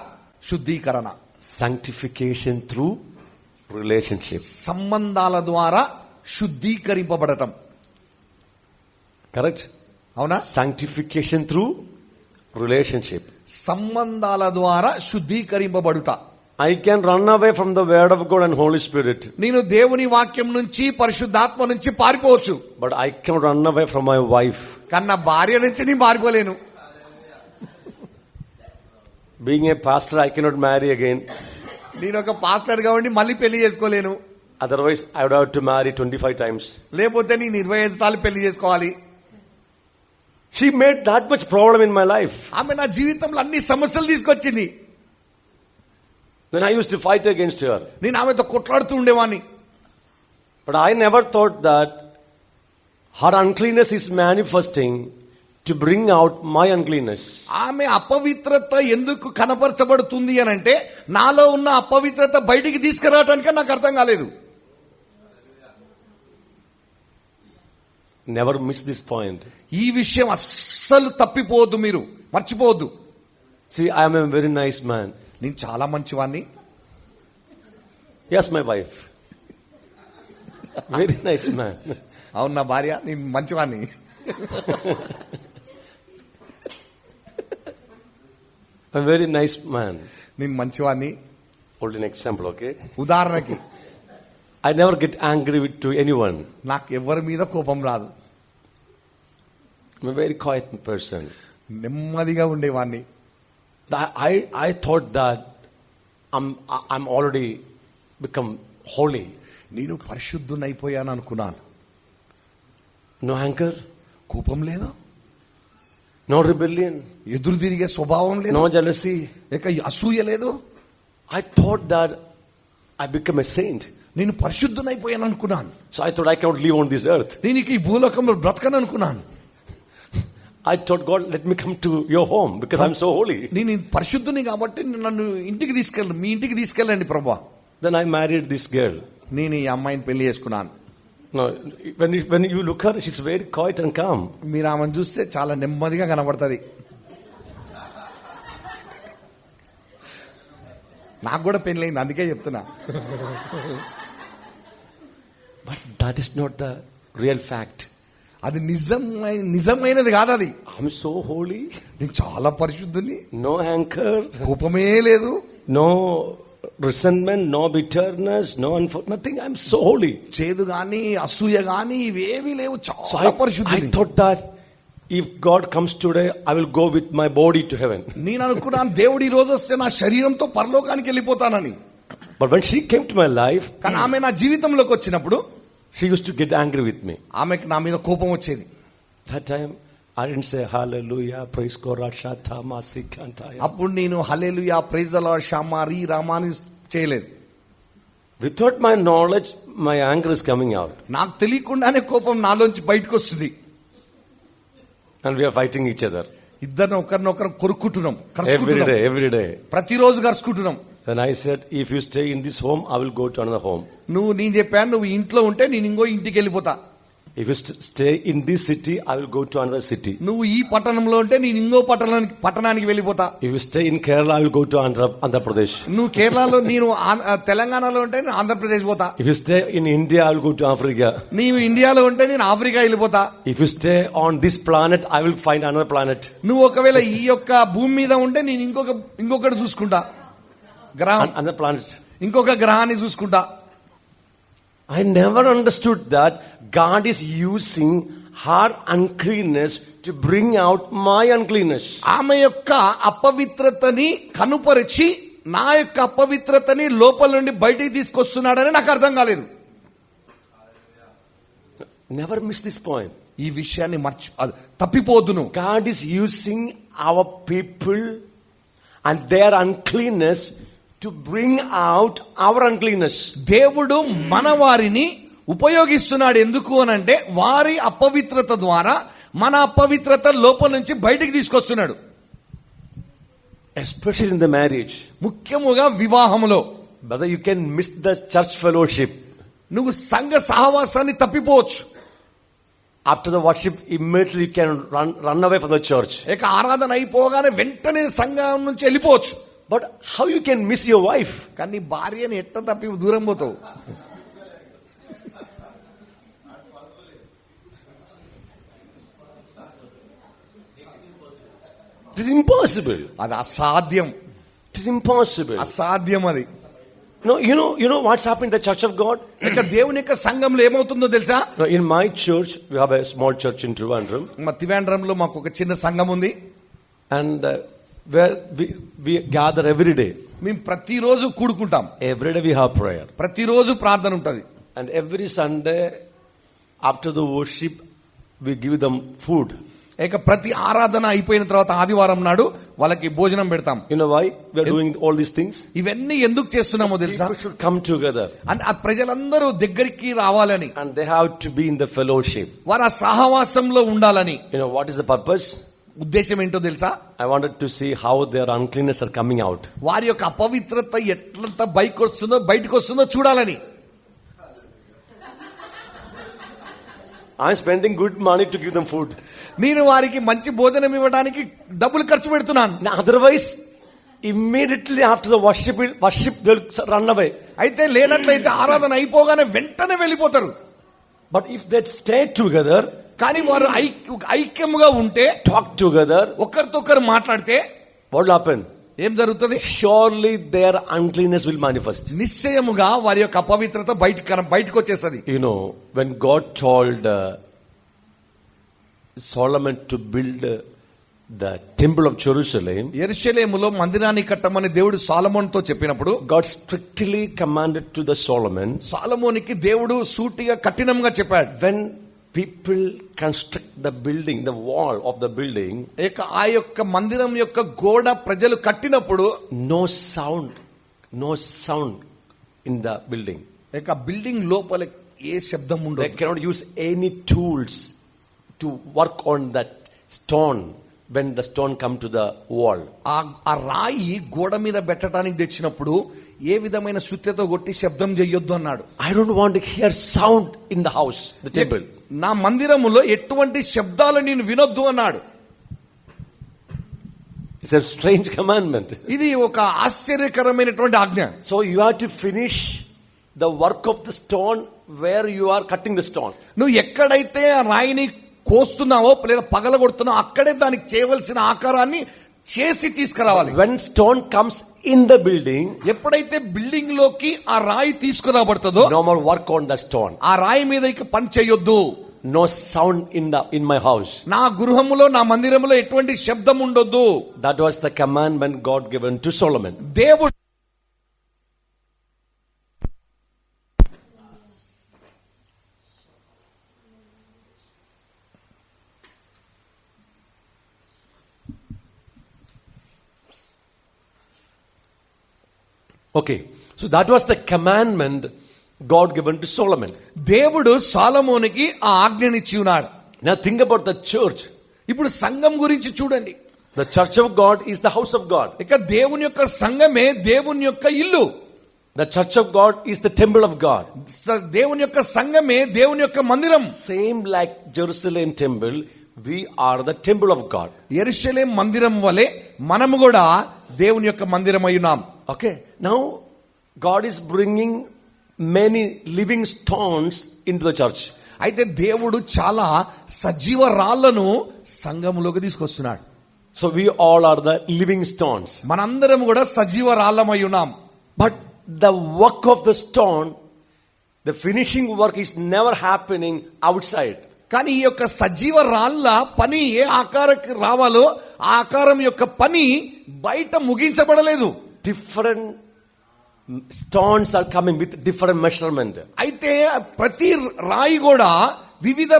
శుద్ధీకరణ. Sanctification through relationship. సంబంధాల ద్వారా శుద్ధీకరింపబడటం. Correct? అవునా? Sanctification through relationship. సంబంధాల ద్వారా శుద్ధీకరింపబడుట. I can run away from the word of God and Holy Spirit. నేను దేవుని వాక్యం నుంచి పరిశుద్ధాత్మ నుంచి పారిపోవచ్చు. But I can run away from my wife. కానీ నా భార్య నుంచి నేను పారిపోలేను. Being a pastor, I cannot marry again. నేను ఒక పాస్టర్ కాబట్టి మళ్ళీ పెళ్లి చేసుకోలేను. Otherwise, I would have to marry 25 times. లేకపోతే నేను 25 సార్లు పెళ్లి చేసుకోవాలి. She made that much problem in my life. ఆమె నా జీవితంలో అన్ని సమస్యలు తీసుకొచ్చింది. Then I used to fight against her. నేను ఆమెతో కొట్లాడుతూ ఉండేవాడిని. But I never thought that her uncleanness is manifesting to bring out my uncleanness. ఆమె అపవిత్రత ఎందుకు కనపరచబడుతుంది అని అంటే నాలో ఉన్న అపవిత్రత బయటికి తీసుకురావడానికి నాకు అర్థం కాలేదు. Never miss this point. ఈ విషయం అస్సలు తప్పిపోవద్దు, మీరు మర్చిపోవద్దు. See, I am a very nice man. నేను చాలా మంచివాణ్ణి. Yes, my wife. Very nice man. అవును నా భార్య, నేను మంచివాణ్ణి. A very nice man. నేను మంచివాణ్ణి. Hold an example, okay? ఉదాహరణకి I never get angry to anyone. నాకు ఎవరి మీద కోపం రాదు. I'm a very quiet person. నెమ్మదిగా ఉండేవాడిని. I thought that I'm already become holy. నేను పరిశుద్ధునైపోయాను అనుకున్నాను. No anger, కోపం లేదు, no rebellion, ఎదురు తిరిగే స్వభావం లేదు, no jealousy. ఇక అసూయ లేదు. I thought that I become a saint. నేను పరిశుద్ధునైపోయాను అనుకున్నాను. So I thought I cannot live on this earth. నేను ఇక ఈ భూలోకంలో బ్రతకను అనుకున్నాను. I thought, God, let me come to your home because I'm so holy. నేను పరిశుద్ధుని కాబట్టి నన్ను ఇంటికి తీసుకెళ్ళండి, మీ ఇంటికి తీసుకెళ్ళండి ప్రభువా. Then I married this girl. నేను ఈ అమ్మాయిని పెళ్లి చేసుకున్నాను. No, when you look her, she's very quiet and calm. మీరు ఆమెను చూస్తే చాలా నెమ్మదిగా కనబడుతుంది. నాకు కూడా పెళ్ళైంది, అందుకే చెప్తున్నా. But that is not the real fact. అది నిజమైనది కాదు. అది I'm so holy. నేను చాలా పరిశుద్ధుని. No anger, కోపమే లేదు, no resentment, no bitterness, nothing. I'm so holy. చేదు గాని అసూయ గాని ఇవేవి లేవు, So చాలా I పరిశుద్ధుని. thought that if God comes today, I will go with my body to heaven. నేను అనుకున్నాను దేవుడు ఈ రోజు వస్తే నా శరీరంతో పరలోకానికి వెళ్ళిపోతానని. But when she came to my life, కానీ ఆమె నా జీవితంలోకి వచ్చినప్పుడు she used to get angry with me. ఆమెకు నా మీద కోపం వచ్చేది. That time I didn't say hallelujah, praise God, shata masikantaya. అప్పుడు నేను హల్లెలూయా, ప్రైజ్ ది లార్డ్, షామారి రామాని చేయలేదు. Without my knowledge, my anger is coming out. నాకు తెలియకుండానే కోపం నాలోంచి బయటకు వస్తుంది. And we are fighting each other. ఇద్దరిని ఒకరినొకరు కొరుక్కుంటున్నాం, Every day. ప్రతిరోజు కరుచుకుంటున్నాం. Then I said, if you stay in this home, I will go to another home. నేను చెప్పాను, నువ్వు ఇంట్లో ఉంటే నేను ఇంకో ఇంటికి వెళ్ళిపోతా. If you stay in this city, I will go to another city. నువ్వు ఈ పట్టణంలో ఉంటే నేను ఇంకో పట్టణానికి వెళ్ళిపోతా. If you stay in Kerala, I will go to Andhra Pradesh. నువ్వు కేరళలో, నేను తెలంగాణలో ఉంటే నేను ఆంధ్రప్రదేశ్ పోతా. If you stay in India, I will go to Africa. నీవు ఇండియాలో ఉంటే నేను ఆఫ్రికా వెళ్ళిపోతా. If you stay on this planet, I will find another planet. నువ్వు ఒకవేళ ఈ యొక్క భూమి మీద ఉంటే నేను ఇంకొకటి చూసుకుంటా, గ్రహం, Another planet. ఇంకొక గ్రహాన్ని చూసుకుంటా. I never understood that God is using her uncleanness to bring out my uncleanness. ఆమె యొక్క అపవిత్రతని కనుపరిచి నా యొక్క అపవిత్రతని లోపల నుండి బయటికి తీసుకొస్తున్నాడని నాకు అర్థం కాలేదు. Never miss this point. ఈ విషయాన్ని తప్పిపోదును. God is using our people and their uncleanness to bring out our uncleanness. దేవుడు మన వారిని ఉపయోగిస్తున్నాడు. ఎందుకు అనంటే వారి అపవిత్రత ద్వారా మన అపవిత్రత లోపల నుంచి బయటికి తీసుకొస్తున్నాడు. Especially in the marriage. ముఖ్యముగా వివాహంలో. Brother, you can miss the church fellowship. నువ్వు సంఘ సహవాసాన్ని తప్పిపోవచ్చు. After the worship, immediately you can run away from the church. ఇక ఆరాధన అయిపోగానే వెంటనే సంఘం నుంచి వెళ్ళిపోవచ్చు. But how you can miss your wife? కానీ భార్యని ఎట్ట తప్పి దూరం పోతావు? It is impossible. అది అసాధ్యం. It is impossible. అసాధ్యం అది. No, you know what's happened in the church of God? ఇక దేవుని యొక్క సంఘంలో ఏమవుతుందో తెలుసా? No, in my church, we have a small church in Trivandrum. మా త్రివేంద్రంలో మాకు ఒక చిన్న సంఘం ఉంది. And where we gather every day. మేము ప్రతిరోజు కూడుకుంటాం. Every day we have prayer. ప్రతిరోజు ప్రార్థన ఉంటది. And every Sunday after the worship we give them food. ఇక ప్రతి ఆరాధన అయిపోయిన తర్వాత ఆదివారం నాడు వాళ్ళకి భోజనం పెడతాం. You know why we are doing all these things? ఇవన్నీ ఎందుకు చేస్తున్నామో తెలుసా? People should come together. అంటే ఆ ప్రజలందరూ దగ్గరికి రావాలని. And they have to be in the fellowship. వారు ఆ సహవాసంలో ఉండాలని. You know what is the purpose? ఉద్దేశం ఏంటో తెలుసా? I wanted to see how their uncleanness are coming out. వారి యొక్క అపవిత్రత ఎట్లంతా బయటకు వస్తుందో చూడాలని. I'm spending good money to give them food. నేను వారికి మంచి భోజనం ఇవ్వడానికి డబ్బులు ఖర్చు పెడుతున్నాను. Otherwise, immediately after the worship they'll run away. అయితే లేనట్లయితే ఆరాధన అయిపోగానే వెంటనే వెళ్ళిపోతారు. But if they stay together, కానీ వారు ఐక్యముగా ఉంటే, talk together, ఒకరితో ఒకరు మాట్లాడితే what will happen? ఏం జరుగుతుంది? Surely their uncleanness will manifest. నిశ్చయముగా వారి యొక్క అపవిత్రత బయటకు వచ్చేస్తుంది. You know, when God told Solomon to build the temple of Jerusalem, యెరూషలేములో మందిరాన్ని కట్టమని దేవుడు సొలొమోనుతో చెప్పినప్పుడు, God strictly commanded to the Solomon, సొలొమోనుకి దేవుడు సూటిగా కఠినంగా చెప్పాడు. when people construct the building, the wall of the building, ఆ యొక్క మందిరం యొక్క గోడ ప్రజలు కట్టినప్పుడు no sound in the building. Building లోపల ఏ శబ్దం They ఉండదు. cannot use any tools to work on that stone when the stone come to the wall. ఆ రాయి గోడ మీద పెట్టడానికి తెచ్చినప్పుడు ఏ విధమైన సుత్తెతో కొట్టి శబ్దం చేయొద్దు అన్నాడు. I don't want to hear sound in the house, the temple. నా మందిరములో ఎటువంటి శబ్దాలు నేను వినొద్దు అన్నాడు. It's a strange commandment. ఇది ఒక ఆశ్చర్యకరమైనటువంటి ఆజ్ఞ. So you have to finish the work of the stone where you are cutting the stone. నువ్వు ఎక్కడైతే ఆ రాయిని కోస్తున్నావో లేదా పగలగొడుతున్నావో అక్కడే దానికి చేయవలసిన ఆకారాన్ని చేసి తీసుకురావాలి. When stone comes in the building, ఎప్పుడైతే బిల్డింగ్ లోకి ఆ రాయి తీసుకురాబడుతుందో, no more work on the stone. ఆ రాయి మీద ఇక పని చేయొద్దు. No sound in my house. నా గృహములో, నా మందిరములో ఎటువంటి శబ్దం ఉండొద్దు. That was the commandment God given to Solomon. దేవుడు Okay, so that was the commandment God given to Solomon. దేవుడు సొలొమోనుకి ఆ ఆజ్ఞనిచ్చి ఉన్నాడు. Now think about the church. ఇప్పుడు సంఘం గురించి చూడండి. The church of God is the house of God. ఇక దేవుని యొక్క సంఘమే దేవుని యొక్క ఇల్లు. The church of God is the temple of God. దేవుని యొక్క సంఘమే దేవుని యొక్క మందిరం. Same like Jerusalem temple, we are the temple of God. యెరూషలేము మందిరం వలె మనము కూడా దేవుని యొక్క మందిరం అయి ఉన్నాం. Okay, now God is bringing many living stones into the church. అయితే దేవుడు చాలా సజీవ రాళ్లను సంఘములోకి తీసుకొస్తున్నాడు. So we all are the living stones. మనందరం కూడా సజీవ రాళ్లమై ఉన్నాం. But the work of the stone, the finishing work is never happening outside. కానీ ఈ యొక్క సజీవ రాళ్ల పని ఏ ఆకారానికి రావాలో ఆ ఆకారం యొక్క పని బయట ముగించబడలేదు. Different stones are coming with different measurement. అయితే ప్రతి రాయి కూడా వివిధ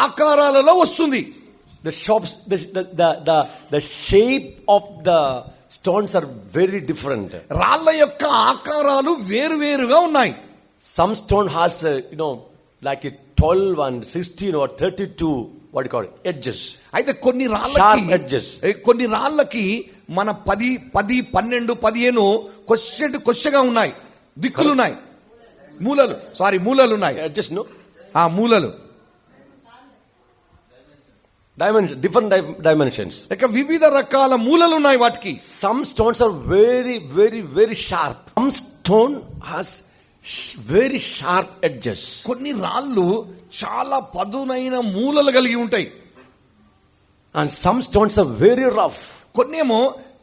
ఆకారాలలో వస్తుంది. The shapes, the shape of the stones are very different. రాళ్ల యొక్క ఆకారాలు వేరువేరుగా ఉన్నాయి. Some stone has like a 12 and 16 or 32 what do you call it, edges. అయితే కొన్ని Sharp edges. రాళ్ళకి మన 10, 12, 15 కొచ్చగా ఉన్నాయి, దిక్కులు ఉన్నాయి, మూలలు ఉన్నాయి. Edges, no? ఆ మూలలు Different dimensions. ఇక వివిధ రకాల మూలలు ఉన్నాయి వాటికి. Some stones are very, very, very sharp. Some stone has very sharp edges. కొన్ని రాళ్ళు చాలా పదునైన మూలలు కలిగి ఉంటాయి. And some stones are very rough. కొన్నేమో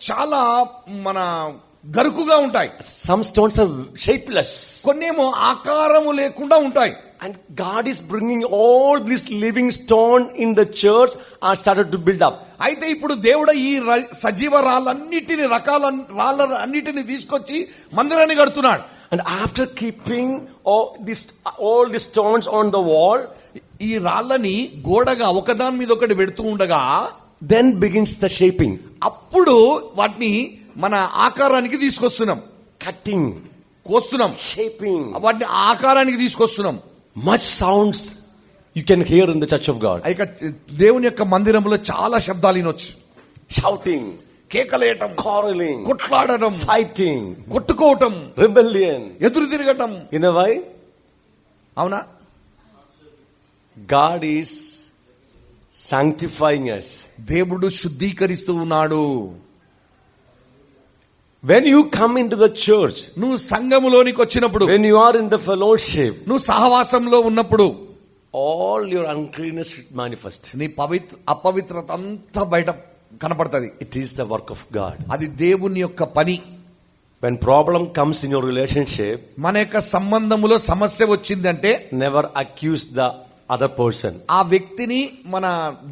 చాలా మన గరుకుగా ఉంటాయి. Some stones are shapeless. కొన్నేమో ఆకారము లేకుండా ఉంటాయి. And God is bringing all this living stone in the church and started to build up. అయితే ఇప్పుడు దేవుడు ఈ సజీవ రాళ్ళన్నిటిని రాళ్ళన్నిటిని తీసుకొచ్చి మందిరాన్ని కడుతున్నాడు. And after keeping all these stones on the wall, ఈ రాళ్ళని గోడగా ఒకదాని మీద ఒకటి పెడుతూ ఉండగా then begins the shaping. అప్పుడు వాటిని మన ఆకారానికి తీసుకొస్తున్నాం. Cutting, కోస్తున్నాం, shaping. వాటిని ఆకారానికి తీసుకొస్తున్నాం. Much sounds you can hear in the church of God. ఇక దేవుని యొక్క మందిరంలో చాలా శబ్దాలు వినొచ్చు. Shouting, కేకలేయటం, quarreling, కొట్లాడటం, fighting, కొట్టుకోవటం, rebellion. ఎదురు తిరగటం. You know why? అవునా? God is sanctifying us. దేవుడు శుద్ధీకరిస్తూ ఉన్నాడు. When you come into the church, నువ్వు సంఘములోనికి వచ్చినప్పుడు, when you are in the fellowship, నువ్వు సహవాసంలో ఉన్నప్పుడు all your uncleanness should manifest. నీ అపవిత్రత అంతా కనపడుతుంది. It is the work of God. అది దేవుని యొక్క పని. When problem comes in your relationship, మన యొక్క సంబంధములో సమస్య వచ్చిందంటే never accuse the other person. ఆ వ్యక్తిని మన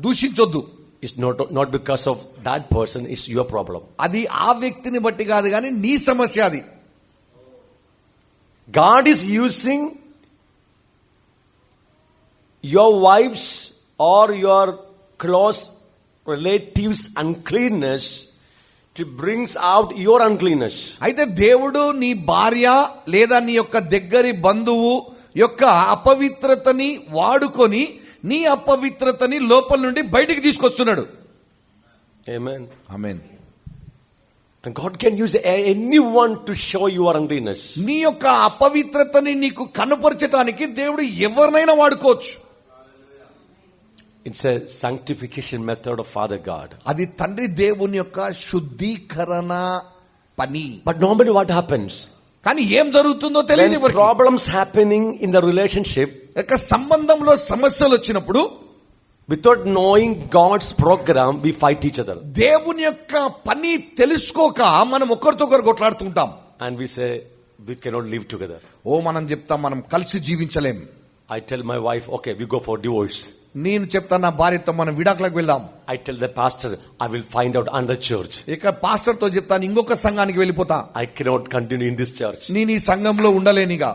దూషించొద్దు. It's not because of that person, it's your problem. అది ఆ వ్యక్తిని బట్టి కాదు కానీ నీ సమస్య అది. God is using your wife's or your close relatives' uncleanness to brings out your uncleanness. అయితే దేవుడు నీ భార్య లేదా నీ యొక్క దగ్గరి బంధువు యొక్క అపవిత్రతని వాడుకొని నీ అపవిత్రతని లోపల నుండి బయటికి తీసుకొస్తున్నాడు. Amen. Amen. And God can use anyone to show your uncleanness. నీ యొక్క అపవిత్రతని నీకు కనపరచడానికి దేవుడు ఎవరినైనా వాడుకోవచ్చు. It's a sanctification method of Father God. అది తండ్రి దేవుని యొక్క శుద్ధీకరణ పని. But normally what happens? కానీ ఏం జరుగుతుందో తెలియదు. When problems happening in the relationship, యొక్క సంబంధంలో సమస్యలు వచ్చినప్పుడు without knowing God's program, we fight each other. దేవుని యొక్క పని తెలుసుకోక మనం ఒకరితో ఒకరు కొట్లాడుతుంటాం. And we say, we cannot live together. మనం చెప్తాం మనం కలిసి జీవించలేం. I tell my wife, okay, we go for divorce. నేను చెప్తాను నా భార్యతో మనం విడాకులకు వెళ్దాం. I tell the pastor, I will find out another church. ఇక పాస్టర్ తో చెప్తాను ఇంకొక సంఘానికి వెళ్ళిపోతా. I cannot continue in this church. నేను ఈ సంఘంలో ఉండలేనిగా.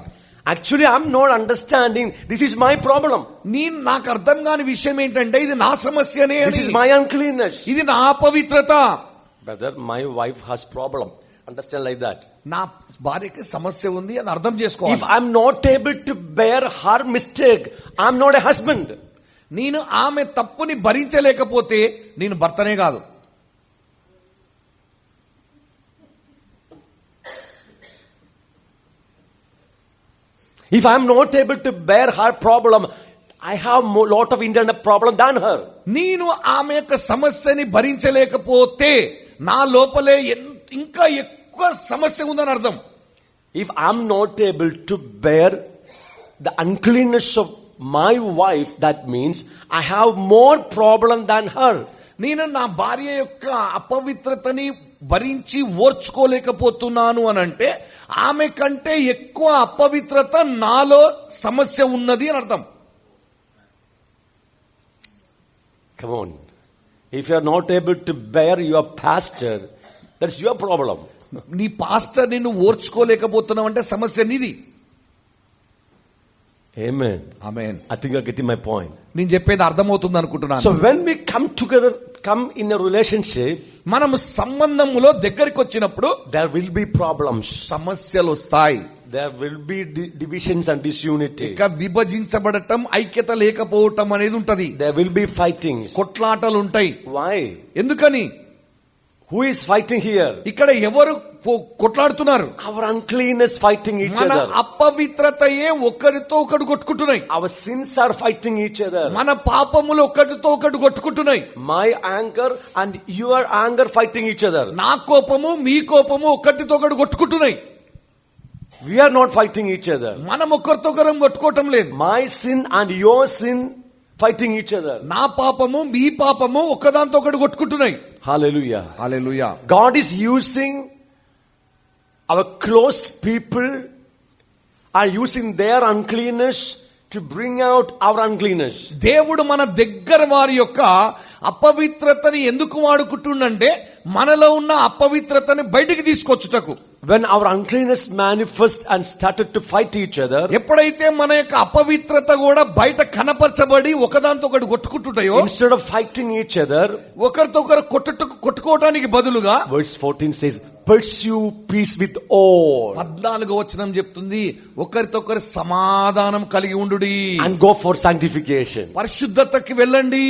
Actually, I'm not understanding. This is my problem. నాకు అర్థం కాని విషయం ఏంటంటే ఇది నా సమస్యనే. This is my uncleanness. ఇది నా అపవిత్రత. Brother, my wife has problem. Understand like that. నా భార్యకి సమస్య ఉంది అని అర్థం చేసుకోవాలి. If I'm not able to bear her mistake, I'm not a husband. నేను ఆమె తప్పుని భరించలేకపోతే నేను భర్తనే కాదు. If I'm not able to bear her problem, I have lot of internal problem than her. నేను ఆమె యొక్క సమస్యని భరించలేకపోతే నా లోపలే ఇంకా ఎక్కువ సమస్య ఉందని అర్థం. If I'm not able to bear the uncleanness of my wife, that means I have more problem than her. నేను నా భార్య యొక్క అపవిత్రతని భరించి ఓర్చుకోలేకపోతున్నాను అని అంటే ఆమె కంటే ఎక్కువ అపవిత్రత నాలో సమస్య ఉన్నది అని అర్థం. Come on. If you are not able to bear your pastor, that's your problem. నీ పాస్టర్ నిన్ను ఓర్చుకోలేకపోతున్నావు అంటే సమస్య నీది. Amen. Amen. I think you are getting my point. నేను చెప్పేది అర్థమవుతుంది అనుకుంటున్నాను. So when we come together, come in a relationship, మనం సంబంధములో దగ్గరికి వచ్చినప్పుడు there will be problems. సమస్యలు వస్తాయి. There will be divisions and disunity. ఇక విభజించబడటం ఐక్యత లేకపోవటం అనేది ఉంటది. There will be fightings. కొట్లాటలు ఉంటాయి. Why? ఎందుకని? Who is fighting here? ఇక్కడ ఎవరు కొట్లాడుతున్నారు? Our uncleanness fighting each మన other. అపవిత్రతయే ఒకరితో ఒకటి కొట్టుకుంటున్నాయి. Our sins are fighting each other. మన పాపములు ఒకటితో ఒకటి కొట్టుకుంటున్నాయి. My anger and your anger fighting each other. నా కోపము మీ కోపము ఒకటితో ఒకటి కొట్టుకుంటున్నాయి. We are not fighting each other. మనం ఒకరితో ఒకరం కొట్టుకోవటం లేదు. My sin and your sin fighting each other. నా పాపము మీ పాపము ఒకదాంతో ఒకటి కొట్టుకుంటున్నాయి. Hallelujah. Hallelujah. God is using our close people are using their uncleanness to bring out our uncleanness. దేవుడు మన దగ్గర వారి యొక్క అపవిత్రతని ఎందుకు వాడుకుంటుండంటే మనలో ఉన్న అపవిత్రతని బయటికి తీసుకొచ్చుటకు. When our uncleanness manifest and started to fight each other, ఎప్పుడైతే మన యొక్క అపవిత్రత కూడా బయట కనపరచబడి ఒకదాంతో ఒకటి కొట్టుకుంటుటాయో, instead of fighting each other, ఒకరితో ఒకరు కొట్టుకోవడానికి బదులుగా verse 14 says, pursue peace with all. 14వ వచనం చెప్తుంది ఒకరితో ఒకరు సమాధానం కలిగి ఉండుడి. And go for sanctification. పరిశుద్ధతకి వెళ్ళండి.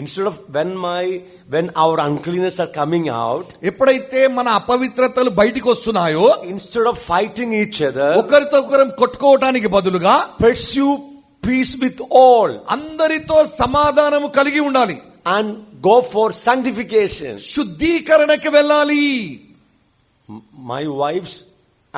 Instead of when our uncleanness are coming out, ఎప్పుడైతే మన అపవిత్రతలు బయటికి వస్తున్నాయో, instead of fighting each other, ఒకరితో ఒకరం కొట్టుకోవడానికి బదులుగా pursue peace with all. అందరితో సమాధానము కలిగి ఉండాలి. And go for sanctification. శుద్ధీకరణకి వెళ్ళాలి. My wife's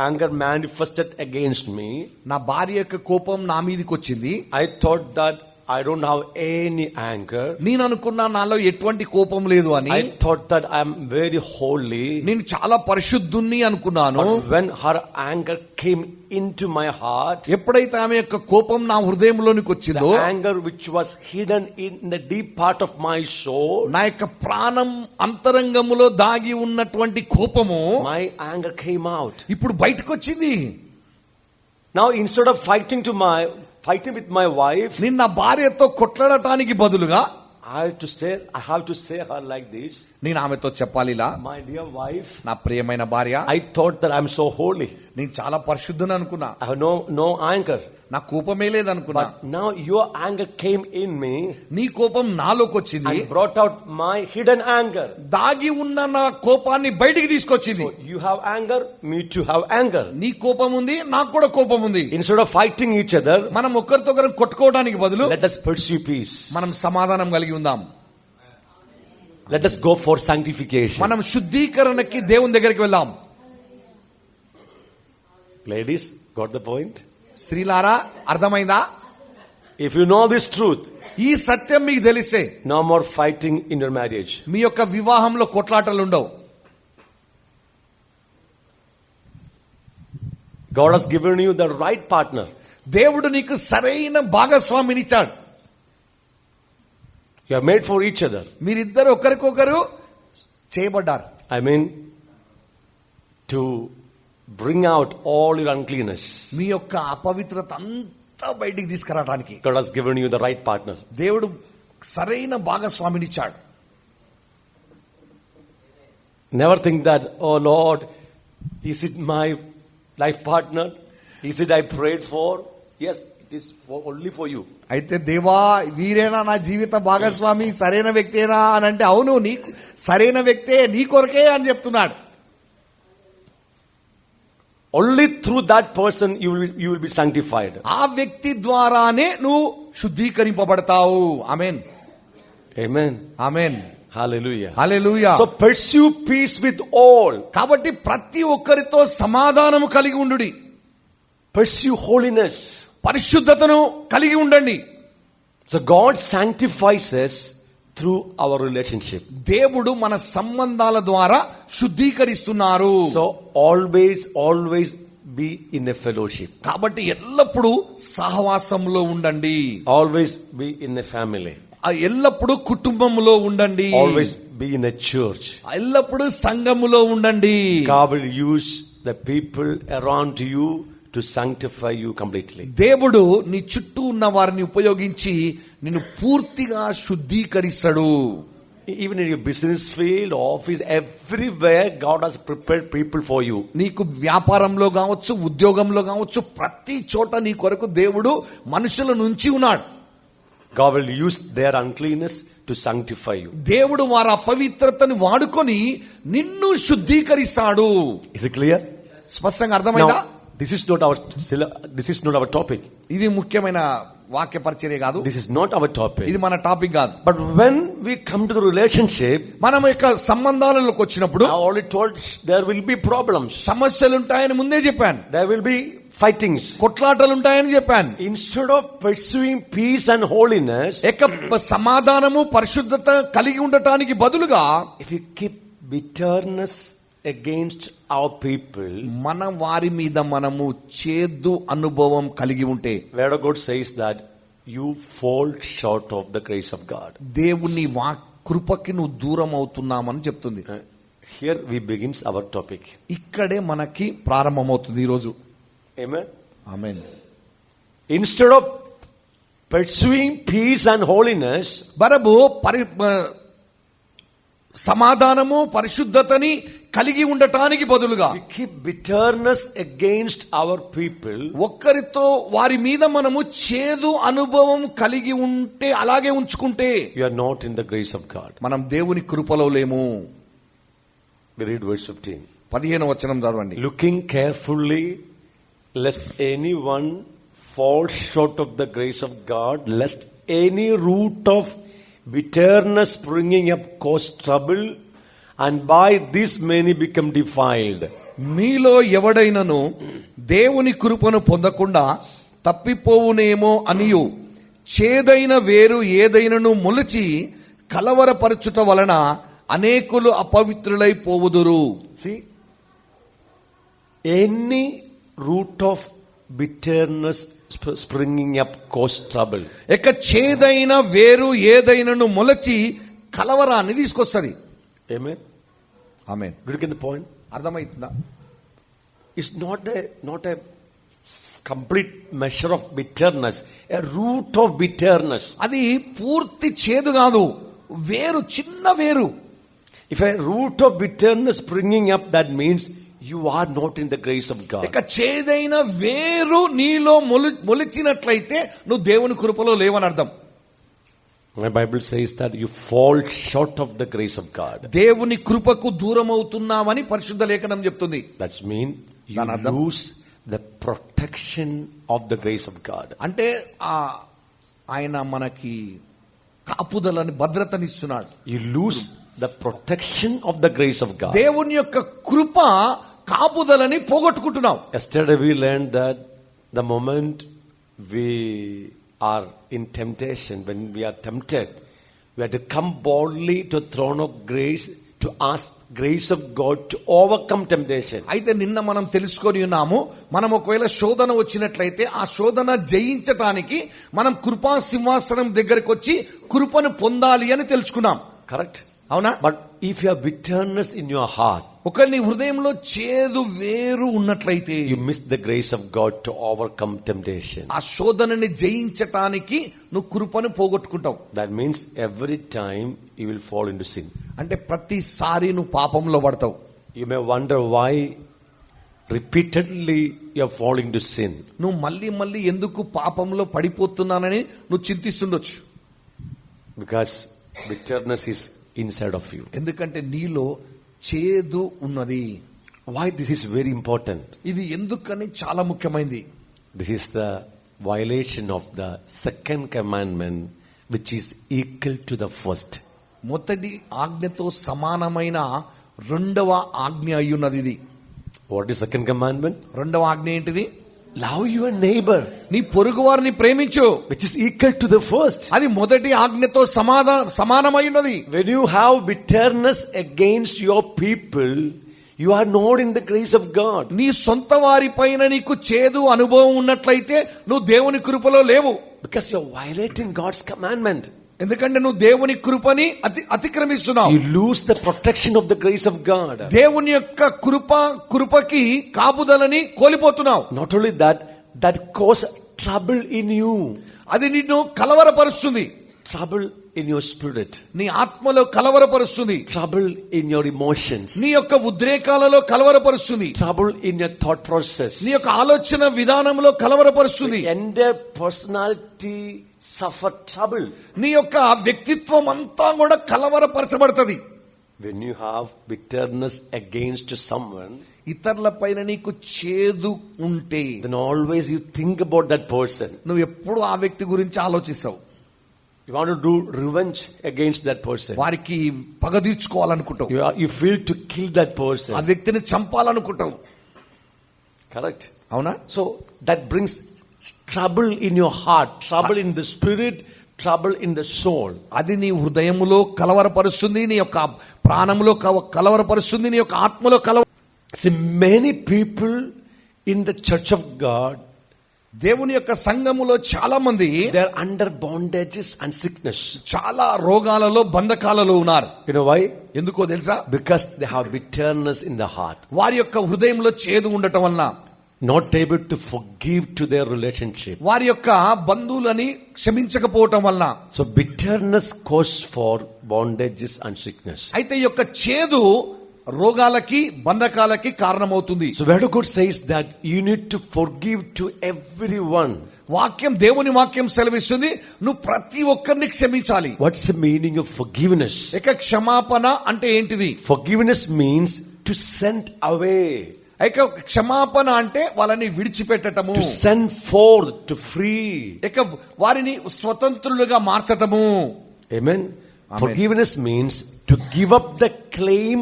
anger manifested against me. నా భార్య యొక్క కోపం నా మీదకి వచ్చింది. I thought that I don't have any anger. నేను అనుకున్నా నాలో ఎటువంటి కోపం లేదు అని. I thought that I am very holy. నేను చాలా పరిశుద్ధుణ్ణి అనుకున్నాను. But when her anger came into my heart, ఎప్పుడైతే ఆమె యొక్క కోపం నా హృదయంలోనికి వచ్చిందో, the anger which was hidden in the deep part of my soul, నా యొక్క ప్రాణం అంతరంగములో దాగి ఉన్నటువంటి కోపము, my anger came out. ఇప్పుడు బయటకు వచ్చింది. Now instead of fighting with my wife, నేను నా భార్యతో కొట్లాడటానికి బదులుగా I have to say her like this. నేను ఆమెతో చెప్పాలి ఇలా, My dear wife, నా ప్రియమైన భార్య, I thought that I'm so holy. నేను చాలా పరిశుద్ధుని అనుకున్నా, I have no anger. నా కోపమే లేదనుకున్నా. But now your anger came in me నీ కోపం నాలోకి వచ్చింది, and brought out my hidden anger. దాగి ఉన్న నా కోపాన్ని బయటికి తీసుకొచ్చింది. You have anger, me too have anger. నీ కోపం ఉంది, నాకు కూడా కోపం ఉంది. Instead of fighting each other, మనం ఒకరితో ఒకరు కొట్టుకోవడానికి బదులు let us pursue peace. మనం సమాధానం కలిగి ఉందాం. Let us go for sanctification. మనం శుద్ధీకరణకి దేవుని దగ్గరికి వెళ్దాం. Ladies, got the point? స్త్రీలారా, అర్థమైందా? If you know this truth, ఈ సత్యం మీకు తెలిసే no more fighting in your marriage. మీ యొక్క వివాహంలో కొట్లాటలు ఉండవు. God has given you the right partner. దేవుడు నీకు సరైన భాగస్వామినిచ్చాడు. You are made for each other. మీరిద్దరు ఒకరికొకరు చేయబడ్డారు. I mean, to bring out all your uncleanness. మీ యొక్క అపవిత్రత అంతా బయటికి తీసుకురావడానికి God has given you the right partner. దేవుడు సరైన భాగస్వామినిచ్చాడు. Never think that, oh Lord, is it my life partner? Is it I prayed for? Yes, it is only for you. అయితే దేవా, వీరేనా నా జీవిత భాగస్వామి, సరైన వ్యక్తేనా అని అంటే, అవును, నీకు సరైన వ్యక్తే, నీ కొరకే అని చెప్తున్నాడు. Only through that person you will be sanctified. ఆ వ్యక్తి ద్వారానే నువ్వు శుద్ధీకరింపబడతావు. ఆమేన్, Amen. Amen, Hallelujah. Hallelujah. So pursue peace with all. కాబట్టి ప్రతి ఒక్కరితో సమాధానము కలిగి ఉండుడి. Pursue holiness. పరిశుద్ధతను కలిగి ఉండండి. So God sanctifies us through our relationship. దేవుడు మన సంబంధాల ద్వారా శుద్ధీకరిస్తున్నారు. So always be in a fellowship. కాబట్టి ఎల్లప్పుడూ సహవాసంలో ఉండండి. Always be in a family. ఎల్లప్పుడూ కుటుంబంలో ఉండండి. Always be in a church. ఎల్లప్పుడూ సంఘములో ఉండండి. God will use the people around you to sanctify you completely. దేవుడు నీ చుట్టూ ఉన్న వారిని ఉపయోగించి నిన్ను పూర్తిగా శుద్ధీకరిస్తాడు. Even in your business field, office, everywhere God has prepared people for you. నీకు వ్యాపారంలో కావచ్చు, ఉద్యోగంలో కావచ్చు, ప్రతి చోట నీ కొరకు దేవుడు మనుషుల నుంచి ఉన్నాడు. God will use their uncleanness to sanctify you. దేవుడు వారి అపవిత్రతను వాడుకొని నిన్ను శుద్ధీకరిస్తాడు. Is it clear? స్పష్టంగా అర్థమైందా? Now, this is not our topic. ఇది ముఖ్యమైన వాక్య పరిచర్య కాదు. This is not our topic. ఇది మన టాపిక్ కాదు. But when we come to the relationship, మనం యొక్క సంబంధాలలోకి వచ్చినప్పుడు I already told there will be problems. సమస్యలు ఉంటాయని ముందే చెప్పాను. There will be fightings. కొట్లాటలు ఉంటాయని చెప్పాను. Instead of pursuing peace and holiness, సమాధానము పరిశుద్ధత కలిగి ఉండటానికి బదులుగా, if you keep bitterness against our people, మన వారి మీద మనము చేదు అనుభవం కలిగి ఉంటే, where God says that you fall short of the grace of God. దేవుని కృపకి నువ్వు దూరం అవుతున్నామని చెప్తుంది. Here we begins our topic. ఇక్కడే మనకి ప్రారంభమవుతుంది ఈ రోజు. Amen. Amen. Instead of pursuing peace and holiness, బరబు సమాధానము పరిశుద్ధతని కలిగి ఉండటానికి బదులుగా, we keep bitterness against our people. ఒక్కరితో వారి మీద మనము చేదు అనుభవం కలిగి ఉంటే, అలాగే ఉంచుకుంటే, You are not in the grace of God. మనం దేవుని కృపలో లేము. We read verse 15. 15వ వచనం చదవండి. Looking carefully lest anyone fall short of the grace of God, lest any root of bitterness springing up cause trouble, and by this many become defiled. మీలో ఎవడైనను దేవుని కృపను పొందకుండా తప్పిపోవునేమో అనియు చేదైన వేరు ఏదైనను మొలిచి కలవరపరచుట వలన అనేకులు అపవిత్రులై పోవుదురు. See, any root of bitterness springing up cause trouble. ఇక చేదైన వేరు ఏదైనను మొలచి కలవరాన్ని తీసుకొస్తుంది. Amen. Amen. Did you get the point? అర్థమవుతుందా? It's not a complete measure of bitterness, a root of bitterness. అది పూర్తి చేదు కాదు, వేరు, చిన్న వేరు. If a root of bitterness springing up, that means you are not in the grace of God. ఇక చేదైన వేరు నీలో మొలిచినట్లయితే నువ్వు దేవుని కృపలో లేవని అర్థం. My Bible says that you fall short of the grace of God. దేవుని కృపకు దూరం అవుతున్నావని పరిశుద్ధ లేఖనం చెప్తుంది. That means you దాని అర్థం lose the protection of the grace of God. అంటే ఆయన మనకి కాపుదలని భద్రతనిస్తున్నాడు. You lose the protection of the grace of God. దేవుని యొక్క కృప కాపుదలని పోగొట్టుకుంటున్నావు. Yesterday we learned that the moment we are in temptation, when we are tempted, we have to come boldly to the throne of grace to ask grace of God to overcome temptation. అయితే నిన్న మనం తెలుసుకొని ఉన్నాము, మనం ఒకవేళ శోధన వచ్చినట్లయితే ఆ శోధన జయించటానికి మనం కృపా సింహాసనం దగ్గరికి వచ్చి కృపను పొందాలి అని తెలుసుకున్నాం. Correct? అవునా? But if you have bitterness in your heart, ఒక నీ హృదయంలో చేదు వేరు ఉన్నట్లయితే you miss the grace of God to overcome temptation. ఆ శోధనని జయించటానికి నువ్వు కృపను పోగొట్టుకుంటావు. That means every time you will fall into sin. అంటే ప్రతిసారి నువ్వు పాపంలో పడతావు. You may wonder why repeatedly you are falling to sin. నువ్వు మళ్ళీ మళ్ళీ ఎందుకు పాపంలో పడిపోతున్నానని నువ్వు చింతిస్తుండొచ్చు. Because bitterness is inside of you. ఎందుకంటే నీలో చేదు ఉన్నది. Why this is very important? ఇది ఎందుకని చాలా ముఖ్యమైనది. This is the violation of the second commandment, which is equal to the first. మొదటి ఆజ్ఞతో సమానమైన రెండవ ఆజ్ఞ అయ్యున్నది ఇది. What is second commandment? రెండవ ఆజ్ఞ ఏంటిది? Love your neighbor, నీ పొరుగు వారిని ప్రేమించు. which is equal to the first. అది మొదటి ఆజ్ఞతో సమానమైనది. When you have bitterness against your people, you are not in the grace of God. నీ సొంత వారి పైన నీకు చేదు అనుభవం ఉన్నట్లయితే నువ్వు దేవుని కృపలో లేవు. Because you are violating God's commandment. ఎందుకంటే నువ్వు దేవుని కృపని అతిక్రమిస్తున్నావు. You lose the protection of the grace of God. దేవుని యొక్క కృపకి కాపుదలని కోల్పోతున్నావు. Not only that cause trouble in you. అది నిన్ను కలవరపరుస్తుంది. Trouble in your spirit. నీ ఆత్మలో కలవరపరుస్తుంది. Trouble in your emotions. నీ యొక్క ఉద్రేకాలలో కలవరపరుస్తుంది. Trouble in your thought process. నీ యొక్క ఆలోచన విధానంలో కలవరపరుస్తుంది. The entire personality suffer trouble. నీ యొక్క వ్యక్తిత్వం అంతా కూడా కలవరపరచబడుతుంది. When you have bitterness against someone, ఇతరుల పైన నీకు చేదు ఉంటే then always you think about that person. నువ్వు ఎప్పుడు ఆ వ్యక్తి గురించి ఆలోచిస్తావు. You want to do revenge against that person. వారికి పగ తీర్చుకోవాలనుకుంటావు. You feel to kill that person. ఆ వ్యక్తిని చంపాలనుకుంటావు. Correct? అవునా? So that brings trouble in your heart, trouble in the spirit, trouble in the soul. అది నీ హృదయములో కలవరపరుస్తుంది, నీ యొక్క ప్రాణములో కలవరపరుస్తుంది, నీ యొక్క ఆత్మలో See, many people in the church of God, దేవుని యొక్క సంఘములో చాలా మంది they are under bondages and sickness. చాలా రోగాలలో బంధకాలలో ఉన్నారు. You know why? ఎందుకో తెలుసా? Because they have bitterness in the heart. వారి యొక్క హృదయంలో చేదు ఉండటం వలన, Not able to forgive to their relationship. వారి యొక్క బంధువులని క్షమించకపోవటం వలన. So bitterness cause for bondages and sickness. అయితే ఈ యొక్క చేదు రోగాలకి బంధకాలకి కారణమవుతుంది. So where God says that you need to forgive to everyone. దేవుని వాక్యం సెలవిస్తుంది, నువ్వు ప్రతి ఒక్కరిని క్షమించాలి. What's the meaning of forgiveness? ఇక క్షమాపణ అంటే ఏంటిది? Forgiveness means to send away. ఇక క్షమాపణ అంటే వాళ్ళని విడిచిపెట్టటము. To send forth, to free. ఇక వారిని స్వతంత్రులుగా మార్చటము. Amen. Forgiveness means to give up the claim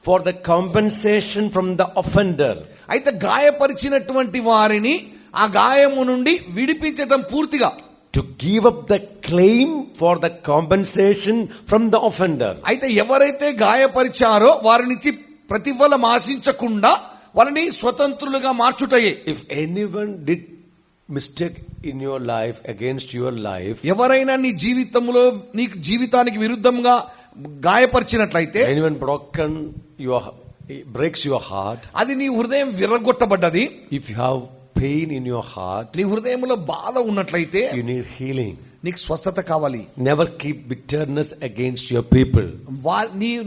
for the compensation from the offender. అయితే గాయపరిచినటువంటి వారిని ఆ గాయము నుండి విడిపించటం పూర్తిగా. to give up the claim for the compensation from the offender. అయితే ఎవరైతే గాయపరిచారో వారి నుంచి ప్రతిఫలం ఆశించకుండా వాళ్ళని స్వతంత్రులుగా మార్చుటయే. If anyone did mistake in your life, against your life, ఎవరైనా నీ జీవితంలో నీకు జీవితానికి విరుద్ధంగా గాయపరిచినట్లయితే, anyone breaks your heart, అది నీ హృదయం విరగొట్టబడ్డది, if you have pain in your heart, నీ హృదయంలో బాధ ఉన్నట్లయితే you need healing. నీకు స్వస్థత కావాలి. Never keep bitterness against your people.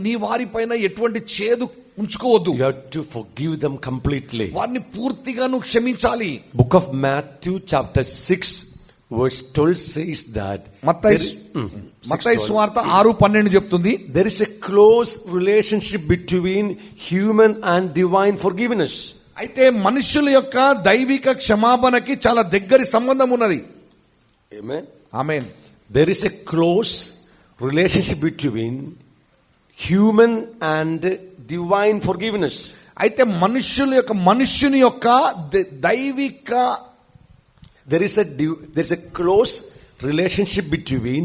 నీ వారిపైన ఎటువంటి చేదు ఉంచుకోవద్దు. You have to forgive them completely. వారిని పూర్తిగా నువ్వు క్షమించాలి. Book of Matthew chapter 6 verse 12 says that మత్తయి సువార్త 6:12 చెప్తుంది, there is a close relationship between human and divine forgiveness. అయితే మనుషుల యొక్క దైవిక క్షమాపణకి చాలా దగ్గరి సంబంధం ఉన్నది. Amen. Amen. There is a close relationship between human and divine forgiveness. అయితే మనుష్యుని యొక్క దైవిక There is a close relationship between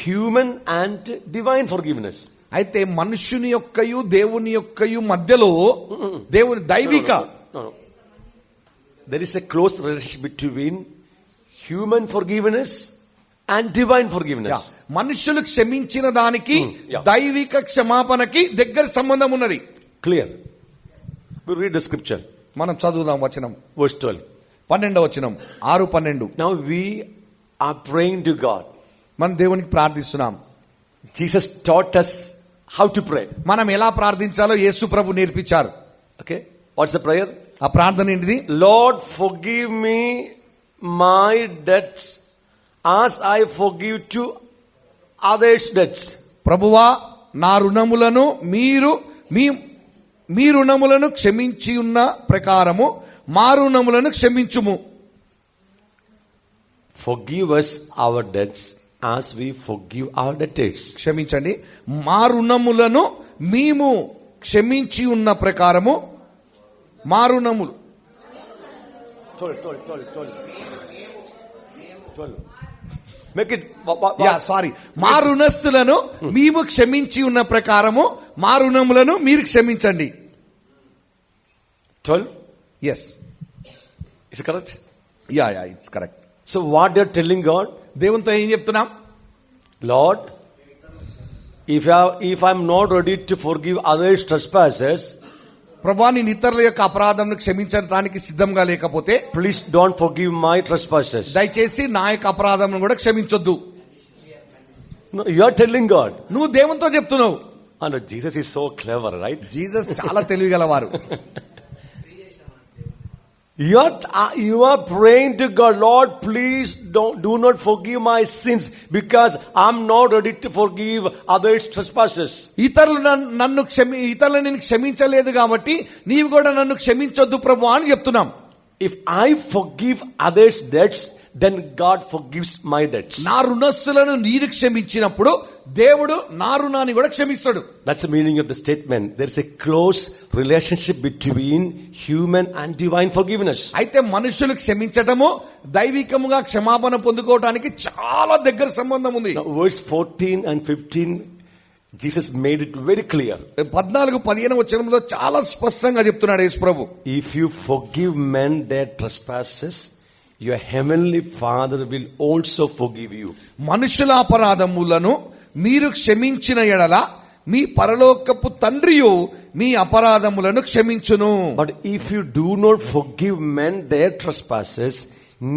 human and divine forgiveness. అయితే మనుష్యుని యొక్కయు దేవుని యొక్కయు మధ్యలో దేవుని దైవిక No. There is a close relationship between human forgiveness and divine forgiveness. మనుషులు క్షమించిన దానికి Yeah. దైవిక క్షమాపణకి దగ్గర సంబంధం ఉన్నది. Clear. We read the scripture. మనం చదువుదాం వచనం Verse 12. 12వ వచనం 6:12. Now we are praying to God. మనం దేవునికి ప్రార్థిస్తున్నాం. Jesus taught us how to pray. మనం ఎలా ప్రార్థించాలో యేసు ప్రభు నేర్పించారు. Okay. What's the prayer? ఆ ప్రార్థన ఏంటిది? Lord, forgive me my debts as I forgive to others' debts. ప్రభువా, నా రుణములను మీ రుణములను క్షమించి ఉన్న ప్రకారము మా రుణములను క్షమించుము. Forgive us our debts as we forgive our debtors. క్షమించండి, మా రుణములను మేము క్షమించి ఉన్న ప్రకారము మా రుణములు. 12. Make it. సారీ, మా రుణస్తులను మేము క్షమించి ఉన్న ప్రకారము మా రుణములను మీరు క్షమించండి. 12. Yes, Is it correct? Yeah it's correct. So what they're telling God? దేవునితో ఏం చెప్తున్నాం? Lord, if I'm not ready to forgive others' trespasses, ప్రభువా, నేను ఇతరుల యొక్క అపరాధంను క్షమించడానికి సిద్ధంగా లేకపోతే please don't forgive my trespasses. దయచేసి నా యొక్క అపరాధం కూడా క్షమించొద్దు. No, you are telling God. నువ్వు దేవునితో చెప్తున్నావు. And Jesus is so clever, right? Jesus చాలా తెలివిగలవారు. You are praying to God, Lord, please do not forgive my sins because I'm not ready to forgive others' trespasses. ఇతరులను నేను క్షమించలేదు కాబట్టి నీవు కూడా నన్ను క్షమించొద్దు ప్రభు అని చెప్తున్నాం. If I forgive others' debts, then God forgives my debts. నా రుణస్తులను నీరు క్షమించినప్పుడు దేవుడు నా రుణాన్ని కూడా క్షమిస్తాడు. That's the meaning of the statement. There is a close relationship between human and divine forgiveness. అయితే మనుషులు క్షమించటము దైవికముగా క్షమాపణ పొందుకోవడానికి చాలా దగ్గర సంబంధం ఉంది. Now, verse 14 and 15, Jesus made it very clear. 14-15 వచనంలో చాలా స్పష్టంగా చెప్తున్నాడు యేసు ప్రభు. If you forgive men their trespasses, your heavenly Father will also forgive you. మనుషుల అపరాధములను మీరు క్షమించిన ఎడల మీ పరలోకపు తండ్రియు మీ అపరాధములను క్షమించును. But if you do not forgive men their trespasses,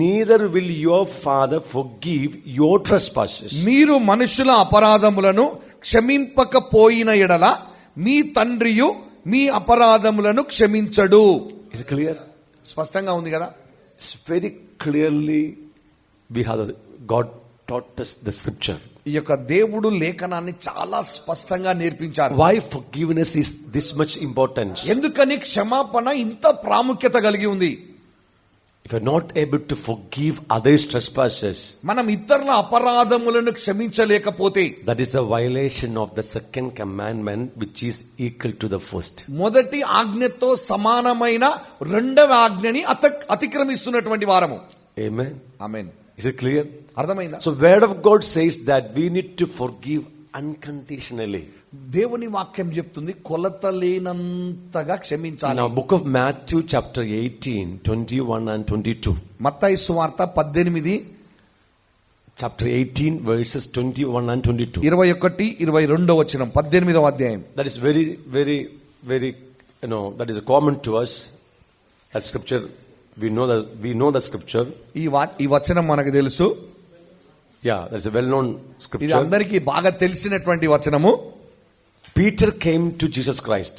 neither will your Father forgive your trespasses. మీరు మనుషుల అపరాధములను క్షమింపకపోయిన ఎడల మీ తండ్రియు మీ అపరాధములను క్షమించడు. Is it clear? స్పష్టంగా ఉంది కదా? It's very clearly God taught us the scripture. ఈ యొక్క దేవుడు లేఖనాన్ని చాలా స్పష్టంగా నేర్పించారు. Why forgiveness is this much importance? ఎందుకని క్షమాపణ ఇంత ప్రాముఖ్యత కలిగి ఉంది? If you're not able to forgive others' trespasses, మనం ఇతరుల అపరాధములను క్షమించలేకపోతే that is a violation of the second commandment, which is equal to the first. మొదటి ఆజ్ఞతో సమానమైన రెండవ ఆజ్ఞని అతిక్రమిస్తున్నటువంటి వారము. Amen. Amen. Is it clear? అర్థమైందా? So word of God says that we need to forgive unconditionally. దేవుని వాక్యం చెప్తుంది కొలత లేనంతగా క్షమించాలి. Now book of Matthew chapter 18, 21 and 22. మత్తయి సువార్త 18 Chapter 18 verses 21 and 22. 21 22వ వచనం 18వ అధ్యాయం. That is very, very, very, that is common to us. That scripture, we know the scripture. ఈ వచనం మనకు తెలుసు. Yeah, that's a well-known ఇది scripture. అందరికీ బాగా తెలిసినటువంటి వచనము. Peter came to Jesus Christ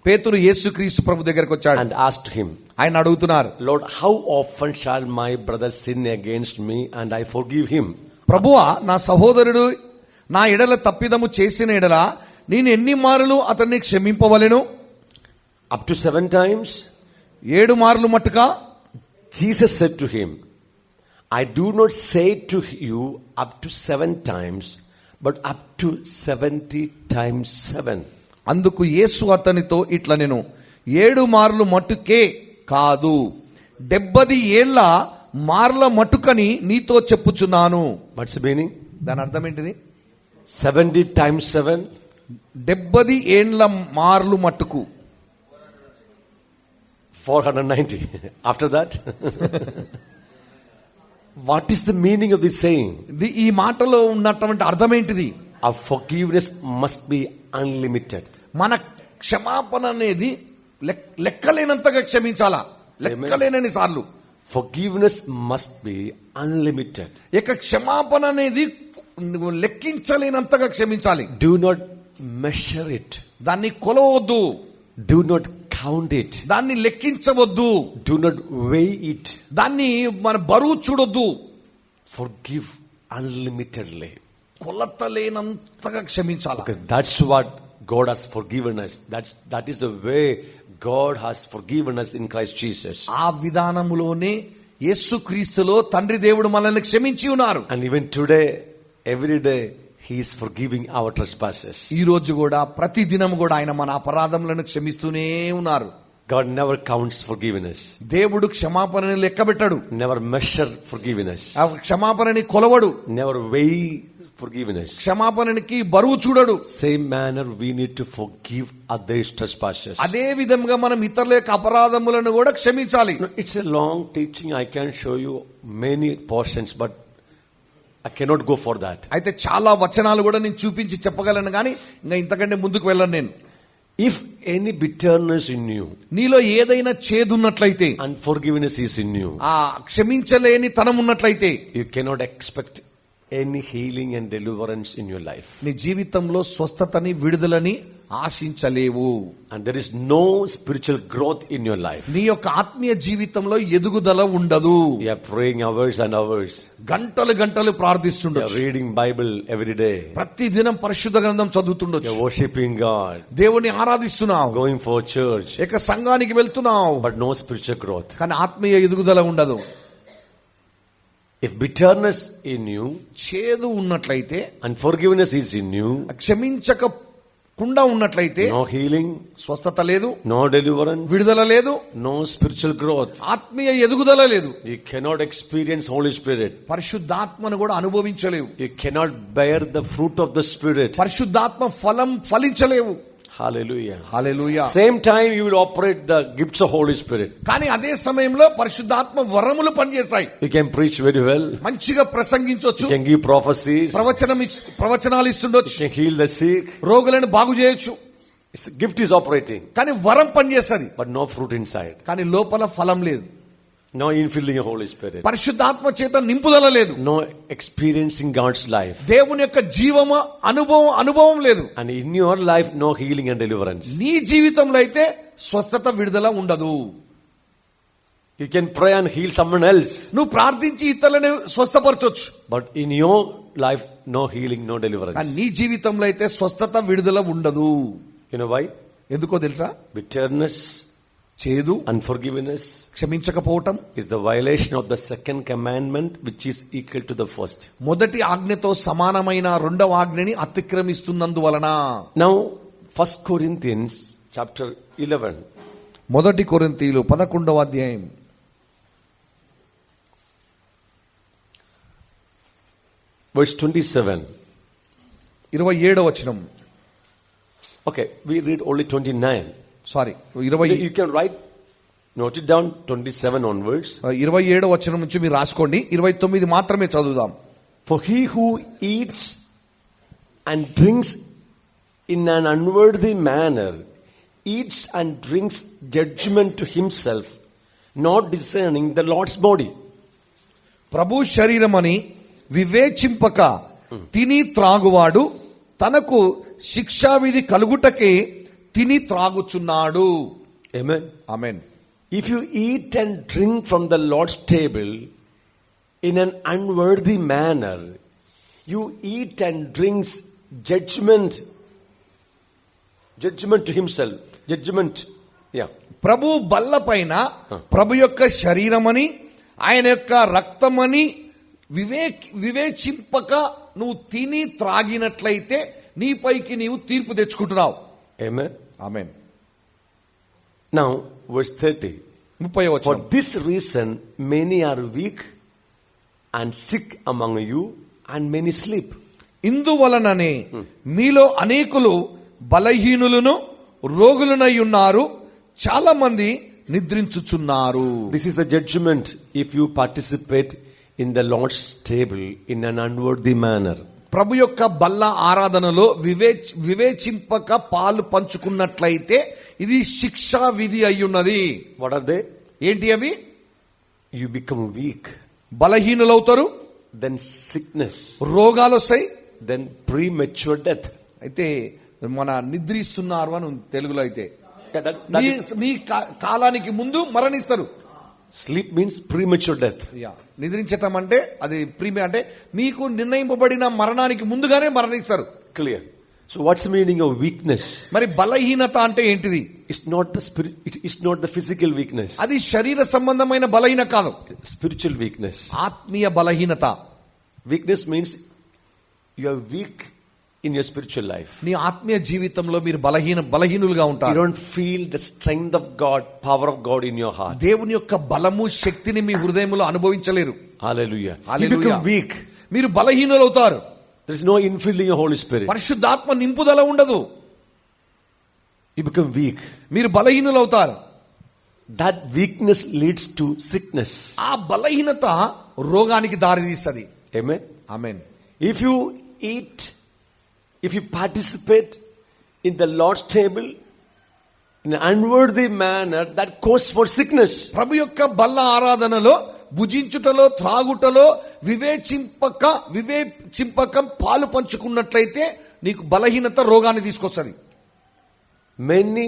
పేతురు యేసుక్రీస్తు ప్రభు దగ్గరికి వచ్చాడు. and asked him, ఆయన అడుగుతున్నారు, Lord, how often shall my brother sin against me and I forgive him? ప్రభువా, నా సహోదరుడు నా ఎడల తప్పిదము చేసిన ఎడల నేను ఎన్ని మారులు అతన్ని క్షమింపవలెను? Up to 7 times? 7 మార్లు మట్టుగా? Jesus said to him, I do not say to you up to 7 times, but up to 70 times 7. అందుకు యేసు అతనితో ఇట్లా, నేను 7 మార్లు మట్టుకే కాదు 70 ఏళ్ల మార్ల మట్టుకని నీతో చెప్పుచున్నాను. What's the meaning? దాని అర్థం ఏంటిది? 70 times 7? 70 ఏండ్ల మార్లు మట్టుకు. 490. After that? What is the meaning of this saying? ఈ మాటలో ఉన్నటువంటి అర్థం ఏంటిది? Our forgiveness must be unlimited. మన క్షమాపణ అనేది లెక్కలేనంతగా క్షమించాలా, లెక్కలేనన్ని సార్లు. Forgiveness must be unlimited. ఇక క్షమాపణ అనేది లెక్కించలేనంతగా క్షమించాలి. Do not measure it. దాన్ని కొలవద్దు, Do not count it. దాన్ని లెక్కించవద్దు, Do not weigh it. దాన్ని మన బరువు చూడొద్దు. Forgive unlimitedly. కొలత లేనంతగా క్షమించాలి. Because that's what God has forgiven us. That is the way God has forgiven us in Christ Jesus. ఆ విధానములోనే యేసుక్రీస్తులో తండ్రి దేవుడు మనల్ని క్షమించి ఉన్నారు. And even today, every day, He is forgiving our trespasses. ఈ రోజు కూడా ప్రతి దినం కూడా ఆయన మన అపరాధములను క్షమిస్తూనే ఉన్నారు. God never counts forgiveness. దేవుడు క్షమాపణని లెక్కబెట్టడు, Never measure forgiveness. ఆ క్షమాపణని కొలవడు, Never weigh forgiveness. క్షమాపణనికి బరువు చూడడు. Same manner we need to forgive others' trespasses. అదే విధంగా మనం ఇతరుల యొక్క అపరాధములను కూడా క్షమించాలి. It's a long teaching. I can show you many portions, but I cannot go for that. అయితే చాలా వచనాలు కూడా నేను చూపించి చెప్పగలను, కానీ ఇంకా ఇంతకంటే ముందుకు వెళ్ళను నేను. If any bitterness in you, నీలో ఏదైనా చేదున్నట్లయితే, unforgiveness is in you, ఆ క్షమించలేని తనం ఉన్నట్లయితే, you cannot expect any healing and deliverance in your life. నీ జీవితంలో స్వస్థతని విడుదలని ఆశించలేవు. And there is no spiritual growth in your life. నీ యొక్క ఆత్మీయ జీవితంలో ఎదుగుదల ఉండదు. You are praying hours and hours. గంటలు గంటలు You are ప్రార్థిస్తుండొచ్చు, reading Bible every day. ప్రతి దినం పరిశుద్ధ గ్రంథం You చదువుతుండొచ్చు, are worshiping God, దేవుని ఆరాధిస్తున్నావు, going for church, ఇక సంఘానికి వెళ్తున్నావు, but no spiritual growth. కానీ ఆత్మీయ ఎదుగుదల ఉండదు. If bitterness in you, చేదు ఉన్నట్లయితే, unforgiveness is in you, క్షమించకుండా ఉన్నట్లయితే, no healing, స్వస్థత లేదు, no deliverance, విడుదల లేదు, no spiritual growth. ఆత్మీయ ఎదుగుదల లేదు, You cannot experience Holy Spirit. పరిశుద్ధాత్మను కూడా అనుభవించలేవు, You cannot bear the fruit of the Spirit. పరిశుద్ధాత్మ ఫలం ఫలించలేవు. Hallelujah. Hallelujah. Same time you will operate the gifts of Holy Spirit. కానీ అదే సమయంలో పరిశుద్ధాత్మ వరములు పనిచేస్తాయి. You can preach very well. మంచిగా ప్రసంగించవచ్చు, You can give prophecies. ప్రవచనాలు ఇస్తుండొచ్చు, You can heal the sick. రోగులను బాగు చేయొచ్చు, Gift is operating, కానీ వరం పనిచేస్తుంది, but no fruit inside. కానీ లోపల ఫలం లేదు. No infilling of Holy Spirit. పరిశుద్ధాత్మ చేత నింపుదల లేదు, No experiencing God's life. దేవుని యొక్క జీవము అనుభవం లేదు. And in your life, no healing and deliverance. నీ జీవితంలో అయితే స్వస్థత విడుదల ఉండదు. You can pray and heal someone else, నువ్వు ప్రార్థించి ఇతరులను స్వస్థపరచొచ్చు, but in your life, no healing, no deliverance. కానీ నీ జీవితంలో అయితే స్వస్థత విడుదల ఉండదు. You know why? ఎందుకో తెలుసా? Bitterness, చేదు, unforgiveness క్షమించకపోవటం is the violation of the second commandment, which is equal to the first. మొదటి ఆజ్ఞతో సమానమైన రెండవ ఆజ్ఞని అతిక్రమిస్తున్నందువలన. Now, 1 Corinthians chapter 11. మొదటి కొరింథీయులు 11వ అధ్యాయం verse 27. 27వ వచనం. Okay, we read only 29. Sorry 20 You can write, note it down, 27 onwards. 27వ వచనం నుంచి మీరు రాసుకోండి. 29 మాత్రమే చదువుదాం. For he who eats and drinks in an unworthy manner eats and drinks judgment to himself, not discerning the Lord's body. ప్రభు శరీరమని వివేచింపక తిని త్రాగువాడు తనకు శిక్షావిధి కలుగుటకే తిని త్రాగుచున్నాడు. Amen. Amen. If you eat and drink from the Lord's table in an unworthy manner, you eat and drinks judgment to himself. Judgment. Yeah. ప్రభు బల్ల పైన ప్రభు యొక్క శరీరమని ఆయన యొక్క రక్తమని వివేచింపక నువ్వు తిని త్రాగినట్లయితే నీపైకి నీవు తీర్పు తెచ్చుకుంటున్నావు. Amen. Amen. Now, verse 30. 30వ For వచనం. this reason, many are weak and sick among you, and many sleep. ఇందువలననే మీలో అనేకులు బలహీనులను రోగులనై ఉన్నారు, చాలా మంది నిద్రించుచున్నారు. This is the judgment if you participate in the Lord's table in an unworthy manner. ప్రభు యొక్క బల్ల ఆరాధనలో వివేచింపక పాలు పంచుకున్నట్లయితే ఇది శిక్షా విధి అయ్యున్నది. What are they? ఏంటి అవి? You become weak, బలహీనులవుతారు, then sickness, రోగాలు వస్తాయి, then premature death. అయితే మన నిద్రిస్తున్నారు అని తెలుగులో అయితే Yeah, that మీ కాలానికి ముందు మరణిస్తారు. sleep means premature death. నిద్రించటం అంటే అది ప్రీమియం అంటే మీకు నిర్ణయింపబడిన మరణానికి ముందుగానే మరణిస్తారు. Clear. So what's the meaning of weakness? మరి బలహీనత అంటే ఏంటిది? It's not the spirit. It's not the physical weakness. అది శరీర సంబంధమైన బలహీనత కాదు, Spiritual weakness. ఆత్మీయ బలహీనత. Weakness means you are weak in your spiritual life. నీ ఆత్మీయ జీవితంలో మీరు బలహీనులుగా You ఉంటారు. don't feel the strength of God, power of God in your heart. దేవుని యొక్క బలము శక్తిని మీ హృదయంలో అనుభవించలేరు. Hallelujah. You Hallelujah. become weak. మీరు బలహీనులవుతారు. There is no infilling of Holy Spirit. పరిశుద్ధాత్మ నింపుదల ఉండదు. You become weak. మీరు బలహీనులవుతారు. That weakness leads to sickness. ఆ బలహీనత రోగానికి దారితీస్తది. Amen. Amen. If you eat, if you participate in the Lord's table in an unworthy manner, that causes for sickness. ప్రభు యొక్క బల్ల ఆరాధనలో భుజించుటలో త్రాగుటలో వివేచింపక పాలు పంచుకున్నట్లయితే నీకు బలహీనత రోగాన్ని తీసుకొస్తుంది. Many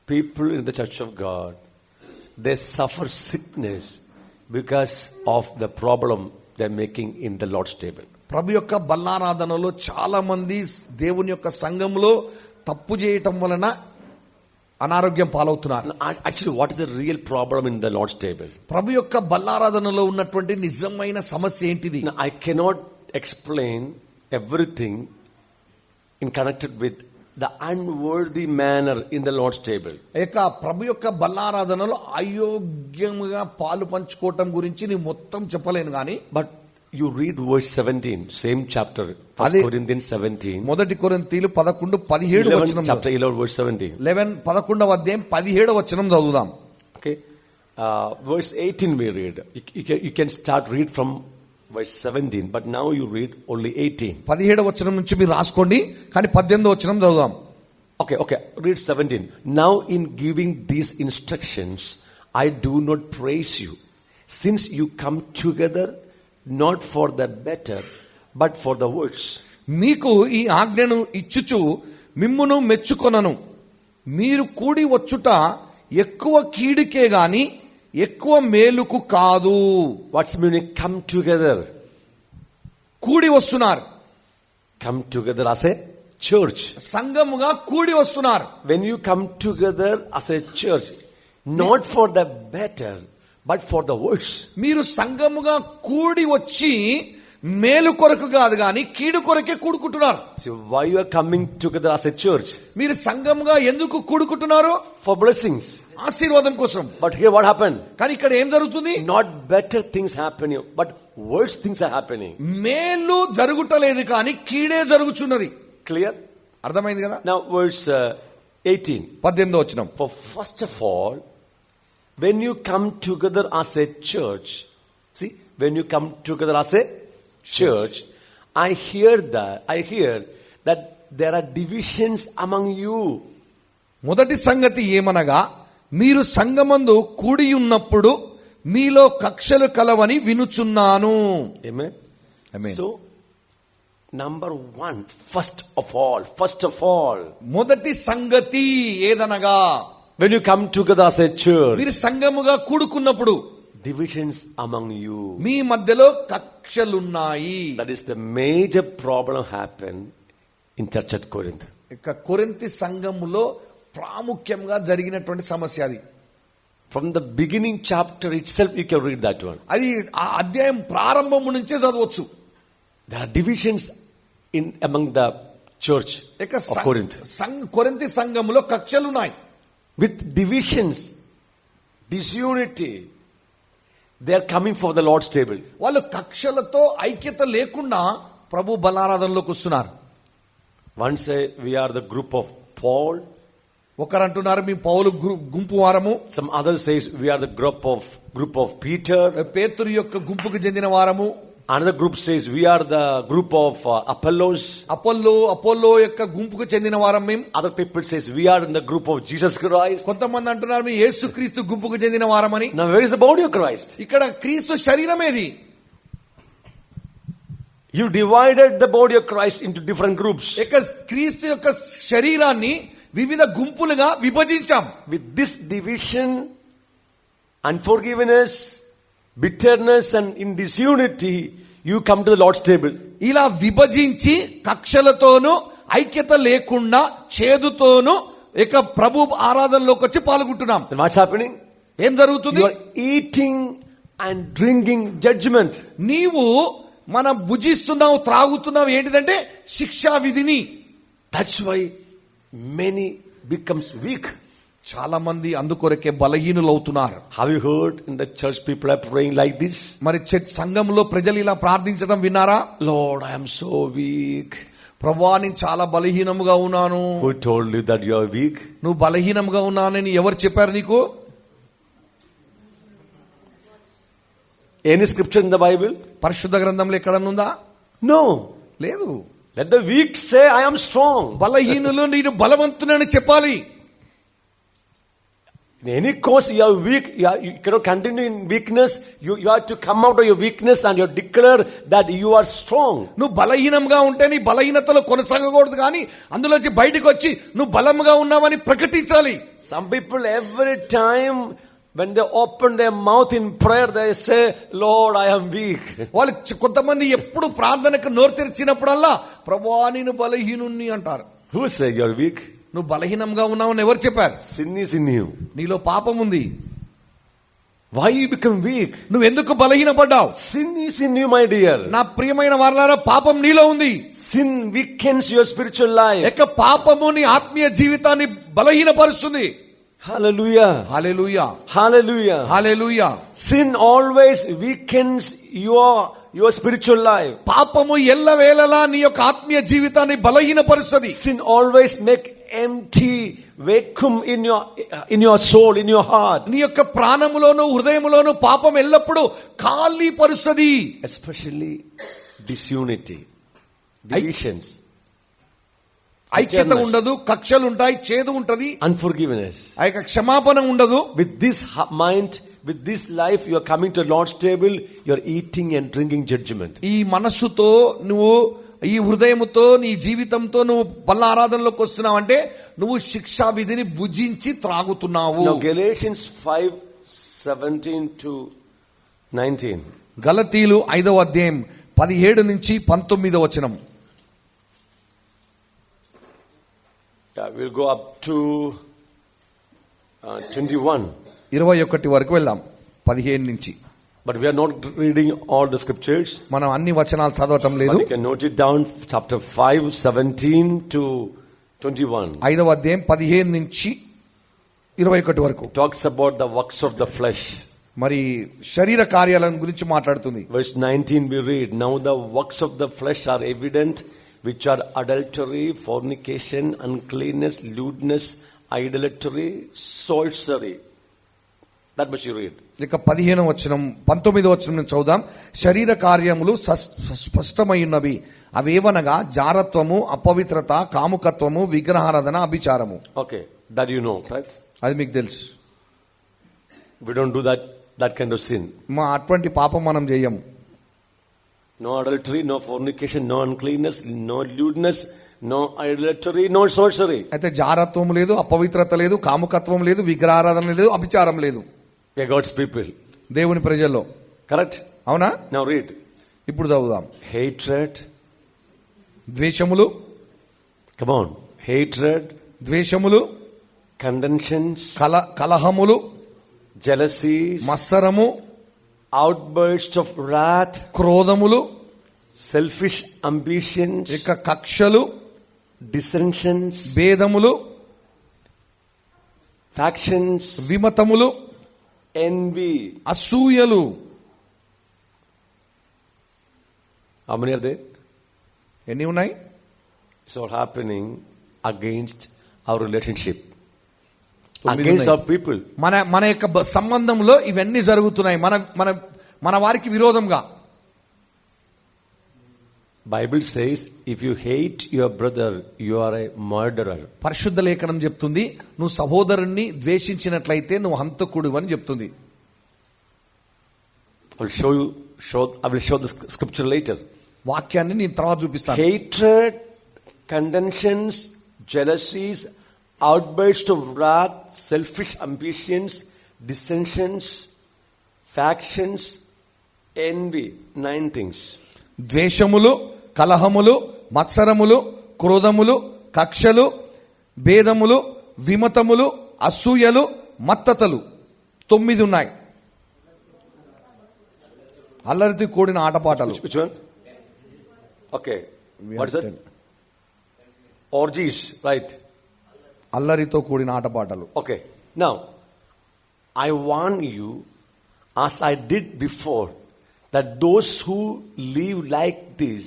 people in the church of God, they suffer sickness because of the problem they're making in the Lord's table. ప్రభు యొక్క బల్లారాధనలో చాలా మంది దేవుని యొక్క సంఘంలో తప్పు చేయటం వలన అనారోగ్యం పాలవుతున్నారు. Actually, what is the real problem in the Lord's table? ప్రభు యొక్క బల్లారాధనలో ఉన్నటువంటి నిజమైన సమస్య ఏంటిది? Now, I cannot explain everything in connected with the unworthy manner in the Lord's table. ఇక ప్రభు యొక్క బల్లారాధనలో అయోగ్యముగా పాలు పంచుకోవటం గురించి నేను మొత్తం చెప్పలేను గాని, But you read verse 17, same chapter, 1 Adi- Corinthians 17. మొదటి కొరింథీలు 11:17 వచనం. Chapter 11, verse 17. 11వ అధ్యాయం 17వ వచనం చదువుదాం. Okay. Verse 18 we read. You can start read from verse 17, but now you read only 18. 17వ వచనం నుంచి మీరు రాసుకోండి, కానీ 18వ వచనం చదువుదాం. Okay, read 17. Now in giving these instructions, I do not praise you, since you come together not for the better, but for the worse. మీకు ఈ ఆజ్ఞను ఇచ్చుచు మిమ్మును మెచ్చుకొనను, మీరు కూడి వచ్చుట ఎక్కువ కీడుకే గాని ఎక్కువ మేలుకు కాదు. What's the meaning? Come together. కూడి వస్తున్నారు, Come together as a church. సంఘముగా కూడి వస్తున్నారు. When you come together as a church, not for the better, but for the worse. మీరు సంఘముగా కూడి వచ్చి మేలు కొరకు కాదు గాని కీడు కొరకే కూడుకుంటున్నారు. See, why you are coming together as a church? మీరు సంఘంగా ఎందుకు కూడుకుంటున్నారు? For blessings. ఆశీర్వాదం కోసం. But here what happened? కానీ ఇక్కడ ఏం జరుగుతుంది? Not better things happening, but worse things are happening. మేలు జరుగుటలేదు కానీ కీడే జరుగుచున్నది. Clear? అర్థమైంది కదా? Now verse 18. 18వ వచనం. For first of all, when you come together as a church, see, when you come together as a church, I hear that there are divisions among you. మొదటి సంగతి ఏమనగా మీరు సంఘమందు కూడి ఉన్నప్పుడు మీలో కక్షలు కలవని వినుచున్నాను. Amen. Amen. So, number one, first of all, మొదటి సంగతి ఏదనగా when you come together as a church, మీరు సంఘముగా కూడుకున్నప్పుడు divisions among you. మీ మధ్యలో కక్షలున్నాయి. That is the major problem happened in church at Corinth. ఇక కొరింథీ సంఘములో ప్రాముఖ్యంగా జరిగినటువంటి సమస్య అది. From the beginning chapter itself, you can read that one. అది ఆ అధ్యాయం ప్రారంభం నుంచే చదవచ్చు. There are divisions among the church ఇక of Corinth. కొరింథీ సంఘములో కక్షలున్నాయి. With divisions, disunity, they are coming for the Lord's table. వాళ్ళు కక్షలతో ఐక్యత లేకుండా ప్రభు బలారాధనలోకి వస్తున్నారు. One say we are the group of Paul. ఒకరు అంటున్నారు మీ పౌలు గుంపు వారము. Some other says we are the group of Peter. పేతురు యొక్క గుంపుకు చెందిన వారము. Another group says we are the group of Apollos. Apollo యొక్క గుంపుకు చెందిన వారం మేము. Other people says we are in the group of Jesus Christ. కొంతమంది అంటున్నారు మీ యేసుక్రీస్తు గుంపుకు చెందిన వారమని. Now where is the body of Christ? ఇక్కడ క్రీస్తు శరీరం ఏది? You divided the body of Christ into different groups. ఇక క్రీస్తు యొక్క శరీరాన్ని వివిధ గుంపులుగా విభజించాం. With this division, unforgiveness, bitterness and in disunity, you come to the Lord's table. ఇలా విభజించి కక్షలతోనూ ఐక్యత లేకుండా చేదుతోనూ ఇక ప్రభు ఆరాధనలోకి వచ్చి పాల్గొంటున్నాం. Then what's happening? ఏం జరుగుతుంది? You are eating and drinking judgment. నీవు మనం భుజిస్తున్నావు త్రాగుతున్నావు ఏంటిదంటే శిక్షా విధిని. That's why many becomes weak. చాలా మంది అందుకొరకే బలహీనులు అవుతున్నారు. Have you heard in the church people are praying like this? మరి సంఘంలో ప్రజలు ఇలా ప్రార్థించడం విన్నారా? Lord, I am so weak. ప్రభువా నేను చాలా బలహీనముగా ఉన్నాను. Who told you that you are weak? నువ్వు బలహీనంగా ఉన్నానని ఎవరు చెప్పారు నీకు? Any scripture in the Bible? పరిశుద్ధ గ్రంథంలో ఎక్కడనుందా? No. లేదు. Let the weak say I am strong. బలహీనులు నేను బలవంతునని చెప్పాలి. In any case you are weak, you cannot continue in weakness. You have to come out of your weakness and you declare that you are strong. నువ్వు బలహీనంగా ఉంటే నీ బలహీనతలో కొనసాగకూడదు కానీ అందులోంచి బయటకు వచ్చి నువ్వు బలంగా ఉన్నావని ప్రకటించాలి. Some people every time when they open their mouth in prayer they say, Lord, I am weak. వాళ్ళు కొంతమంది ఎప్పుడు ప్రార్థనకు నోరు తెరిచినప్పుడల్లా ప్రభువా నేను బలహీనుణ్ణి అంటారు. Who say you are weak? నువ్వు బలహీనంగా ఉన్నావని ఎవరు చెప్పారు? Sin is in you. నీలో పాపం ఉంది. Why you become weak? నువ్వు ఎందుకు బలహీనపడ్డావు? Sin is in you, my dear. నా ప్రియమైన వారలారా పాపం నీలో ఉంది. Sin weakens your spiritual life. ఇక పాపము నీ ఆత్మీయ జీవితాన్ని బలహీనపరుస్తుంది. Hallelujah. Hallelujah. Hallelujah. Hallelujah. Sin always weakens your spiritual life. పాపము ఎల్లవేళలా నీ యొక్క ఆత్మీయ జీవితాన్ని బలహీనపరుస్తుంది. Sin always make empty vacuum in your soul, in your heart. నీ యొక్క ప్రాణములోను హృదయములోను పాపం ఎల్లప్పుడూ ఖాళీ పరుస్తుంది. Especially disunity, divisions, ఐక్యత ఉండదు, కక్షలు ఉంటాయి, చేదు ఉంటది, unforgiveness. ఆ యొక్క క్షమాపణ ఉండదు. With this mind, with this life, you are coming to the Lord's table, you are eating and drinking judgment. ఈ మనస్సుతో నువ్వు ఈ హృదయముతో నీ జీవితంతో నువ్వు బల్ల ఆరాధనలోకి వస్తున్నావు అంటే నువ్వు శిక్షా విధిని భుజించి త్రాగుతున్నావు. Now Galatians 5:17 to 19. గలతీలు 5వ అధ్యాయం 17 నుంచి 19వ వచనం. We'll go up to 21. 21 వరకు వెళ్దాం. 15 నుంచి But we are not reading all the scriptures. మనం అన్ని వచనాలు చదవటం లేదు. But you can note it down, chapter 5, 17 to 21. 5వ అధ్యాయం 15 నుంచి 21 వరకు It talks about the works of the flesh. మరి శరీర కార్యాలను గురించి మాట్లాడుతుంది. Verse 19 we read, now the works of the flesh are evident, which are adultery, fornication, uncleanness, lewdness, idolatry, sorcery. That much you read. ఇక 15వ వచనం 19వ వచనం నుంచి చదువుదాం. శరీర కార్యములు స్పష్టమైనవి, అవేవనగా జారత్వము, అపవిత్రత, కాముకత్వము, విగ్రహారాధన, అభిచారము. Okay, that you know, right? అది మీకు తెలుసు. We don't do that kind of sin. మా అటువంటి పాపం మనం చేయము. No adultery, no fornication, no uncleanness, no lewdness, no idolatry, no sorcery. అయితే జారత్వం లేదు, అపవిత్రత లేదు, కాముకత్వం లేదు, విగ్రహారాధన లేదు, అభిచారం లేదు. We are God's people. దేవుని ప్రజల్లో. Correct? అవునా? Now read. ఇప్పుడు చదువుదాం. Hatred. ద్వేషములు. Come on. Hatred. ద్వేషములు. Contentions. కలహములు. Jealousies. మత్సరము. Outbursts of wrath. క్రోధములు. Selfish ambitions. ఇక కక్షలు. Dissensions. భేదములు. Factions. విమతములు. Envy. అసూయలు. How many are there? ఎన్ని ఉన్నాయి? It's all happening against our relationship. 9 Against ఉన్నాయి. our people. మన యొక్క సంబంధంలో ఇవన్నీ జరుగుతున్నాయి. మన వారికి విరోధంగా. Bible says, if you hate your brother, you are a murderer. పరిశుద్ధ లేఖనం చెప్తుంది, నువ్వు సహోదరుణ్ణి ద్వేషించినట్లయితే నువ్వు హంతకుడు అని చెప్తుంది. I will show the scripture later. వాక్యాన్ని నేను తర్వాత చూపిస్తాను. Hatred, contentions, jealousies, outbursts of wrath, selfish ambitions, dissensions, factions, envy. 9 things. ద్వేషములు, కలహములు, మత్సరములు, క్రోధములు, కక్షలు, భేదములు, విమతములు, అసూయలు, మత్తతలు. 9 ఉన్నాయి. అల్లరితో కూడిన ఆటపాటలు. Which one? Okay. What is it? Orgies, right? అల్లరితో కూడిన ఆటపాటలు. Okay. Now, I warn you, as I did before, that those who live like this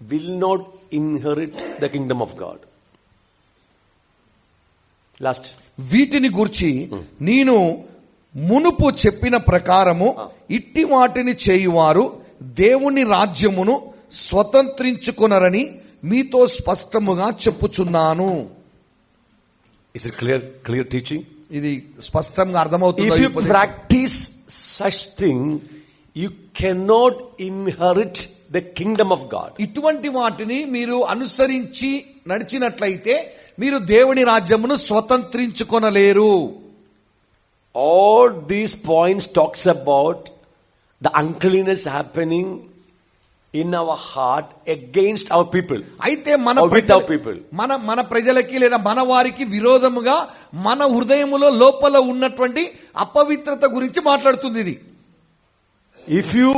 will not inherit the kingdom of God. Last. వీటిని గూర్చి నేను మునుపు చెప్పిన ప్రకారము ఇట్టి వాటిని చేయువారు దేవుని రాజ్యమును స్వతంత్రించుకొనరని మీతో స్పష్టముగా చెప్పుచున్నాను. Is it clear teaching? ఇది స్పష్టంగా అర్థమవుతుంది. If you practice such thing, you cannot inherit the kingdom of God. ఇటువంటి వాటిని మీరు అనుసరించి నడిచినట్లయితే మీరు దేవుని రాజ్యమును స్వతంత్రించుకొనలేరు. All these points talks about the uncleanness happening in our heart against our people. అయితే మన ప్రజలకి లేదా మన వారికి విరోధముగా మన హృదయములో లోపల ఉన్నటువంటి అపవిత్రత గురించి మాట్లాడుతుంది ఇది. If you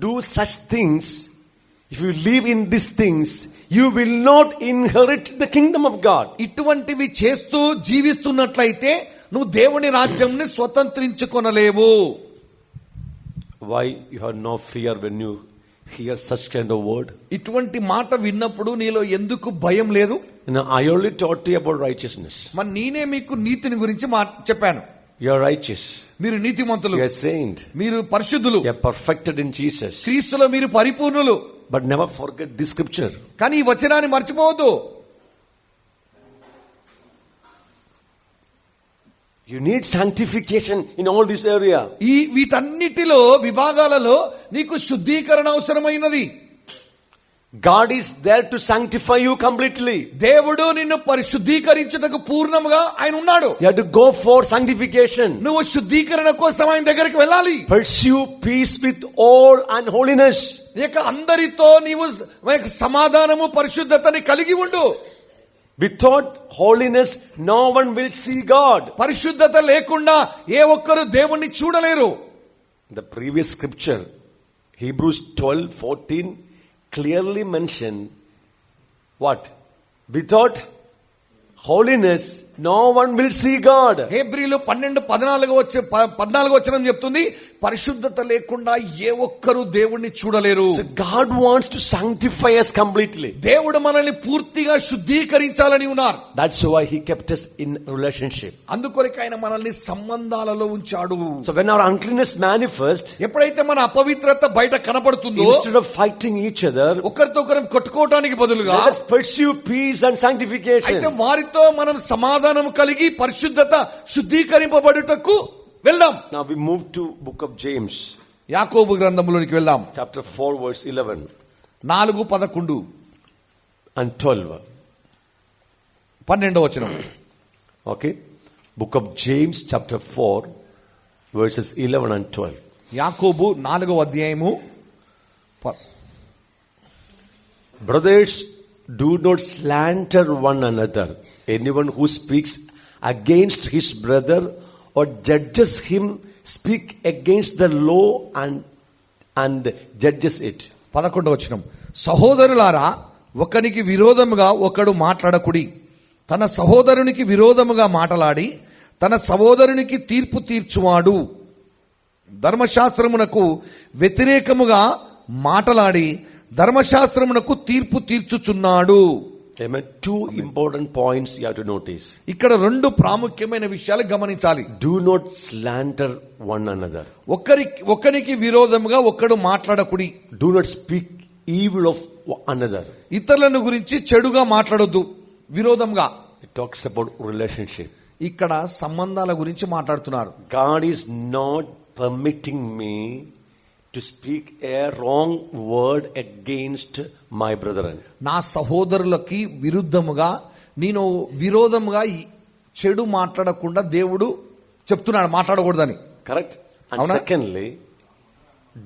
do such things, if you live in these things, you will not inherit the kingdom of God. ఇటువంటివి చేస్తూ జీవిస్తున్నట్లయితే నువ్వు దేవుని రాజ్యంని స్వతంత్రించుకొనలేవు. Why you have no fear when you hear such kind of word? ఇటువంటి మాట విన్నప్పుడు నీలో ఎందుకు భయం లేదు? Now, I only taught you about righteousness. మరి నేనే మీకు నీతిని గురించి చెప్పాను. You are righteous. మీరు నీతిమంతులు. You are saint. మీరు పరిశుద్ధులు. You are perfected in Jesus. క్రీస్తులో మీరు పరిపూర్ణులు. But never forget this scripture. కానీ ఈ వచనాన్ని మర్చిపోవద్దు. You need sanctification in all this area. ఈ వీటన్నిటిలో విభాగాలలో నీకు శుద్ధీకరణ అవసరమైనది. God is there to sanctify you completely. దేవుడు నిన్ను పరిశుద్ధీకరించుటకు పూర్ణముగా ఆయన ఉన్నాడు. You have to go for sanctification. నువ్వు శుద్ధీకరణ కోసం ఆయన దగ్గరికి వెళ్ళాలి. Pursue peace with all and holiness. ఇక అందరితో నీవు సమాధానము పరిశుద్ధతని కలిగి ఉండు. Without holiness, no one will see God. పరిశుద్ధత లేకుండా ఏ ఒక్కరు దేవుణ్ణి చూడలేరు. The previous scripture, Hebrews 12:14, clearly mentioned what? Without holiness, no one will see God. హెబ్రీలు 12:14 వచనం చెప్తుంది, పరిశుద్ధత లేకుండా ఏ ఒక్కరు దేవుణ్ణి చూడలేరు. So God wants to sanctify us completely. దేవుడు మనల్ని పూర్తిగా శుద్ధీకరించాలని ఉన్నారు. That's why He kept us in relationship. అందుకొరకు ఆయన మనల్ని సంబంధాలలో ఉంచాడు. So when our uncleanness manifests, ఎప్పుడైతే మన అపవిత్రత బయట కనపడుతుందో, instead of fighting each other, ఒకరితో ఒకరం కొట్టుకోవడానికి బదులుగా let us pursue peace and sanctification. అయితే వారితో మనం సమాధానం కలిగి పరిశుద్ధత శుద్ధీకరింపబడుటకు వెళ్దాం. Now we move to book of James, యాకోబు గ్రంథంలోనికి వెళ్దాం. chapter 4, verse 11 4:11 and 12. 12వ వచనం. Okay, book of James, chapter 4, verses 11 and 12. యాకోబు 4వ అధ్యాయము Brothers, do not slander one another. Anyone who speaks against his brother or judges him speak against the law and judges it. 11వ వచనం. సహోదరులారా, ఒకనికి విరోధముగా ఒకడు మాట్లాడకుడి. తన సహోదరునికి విరోధముగా మాటలాడి తన సహోదరునికి తీర్పు తీర్చువాడు ధర్మశాస్త్రమునకు వ్యతిరేకముగా మాటలాడి ధర్మశాస్త్రమునకు తీర్పు తీర్చుచున్నాడు. Amen. Two important points you have to notice. ఇక్కడ 2 ప్రాముఖ్యమైన విషయాలు గమనించాలి. Do not slander one another. ఒకరికి విరోధముగా ఒకడు మాట్లాడకుడి. Do not speak evil of another. ఇతరులను గురించి చెడుగా మాట్లాడొద్దు. విరోధంగా. It talks about relationship. ఇక్కడ సంబంధాల గురించి మాట్లాడుతున్నారు. God is not permitting me to speak a wrong word against my brethren. నా సహోదరులకి విరుద్ధముగా నేను విరోధముగా చెడు మాట్లాడకుండా దేవుడు చెప్తున్నాడు, మాట్లాడకూడదని. Correct? And అవునా? secondly,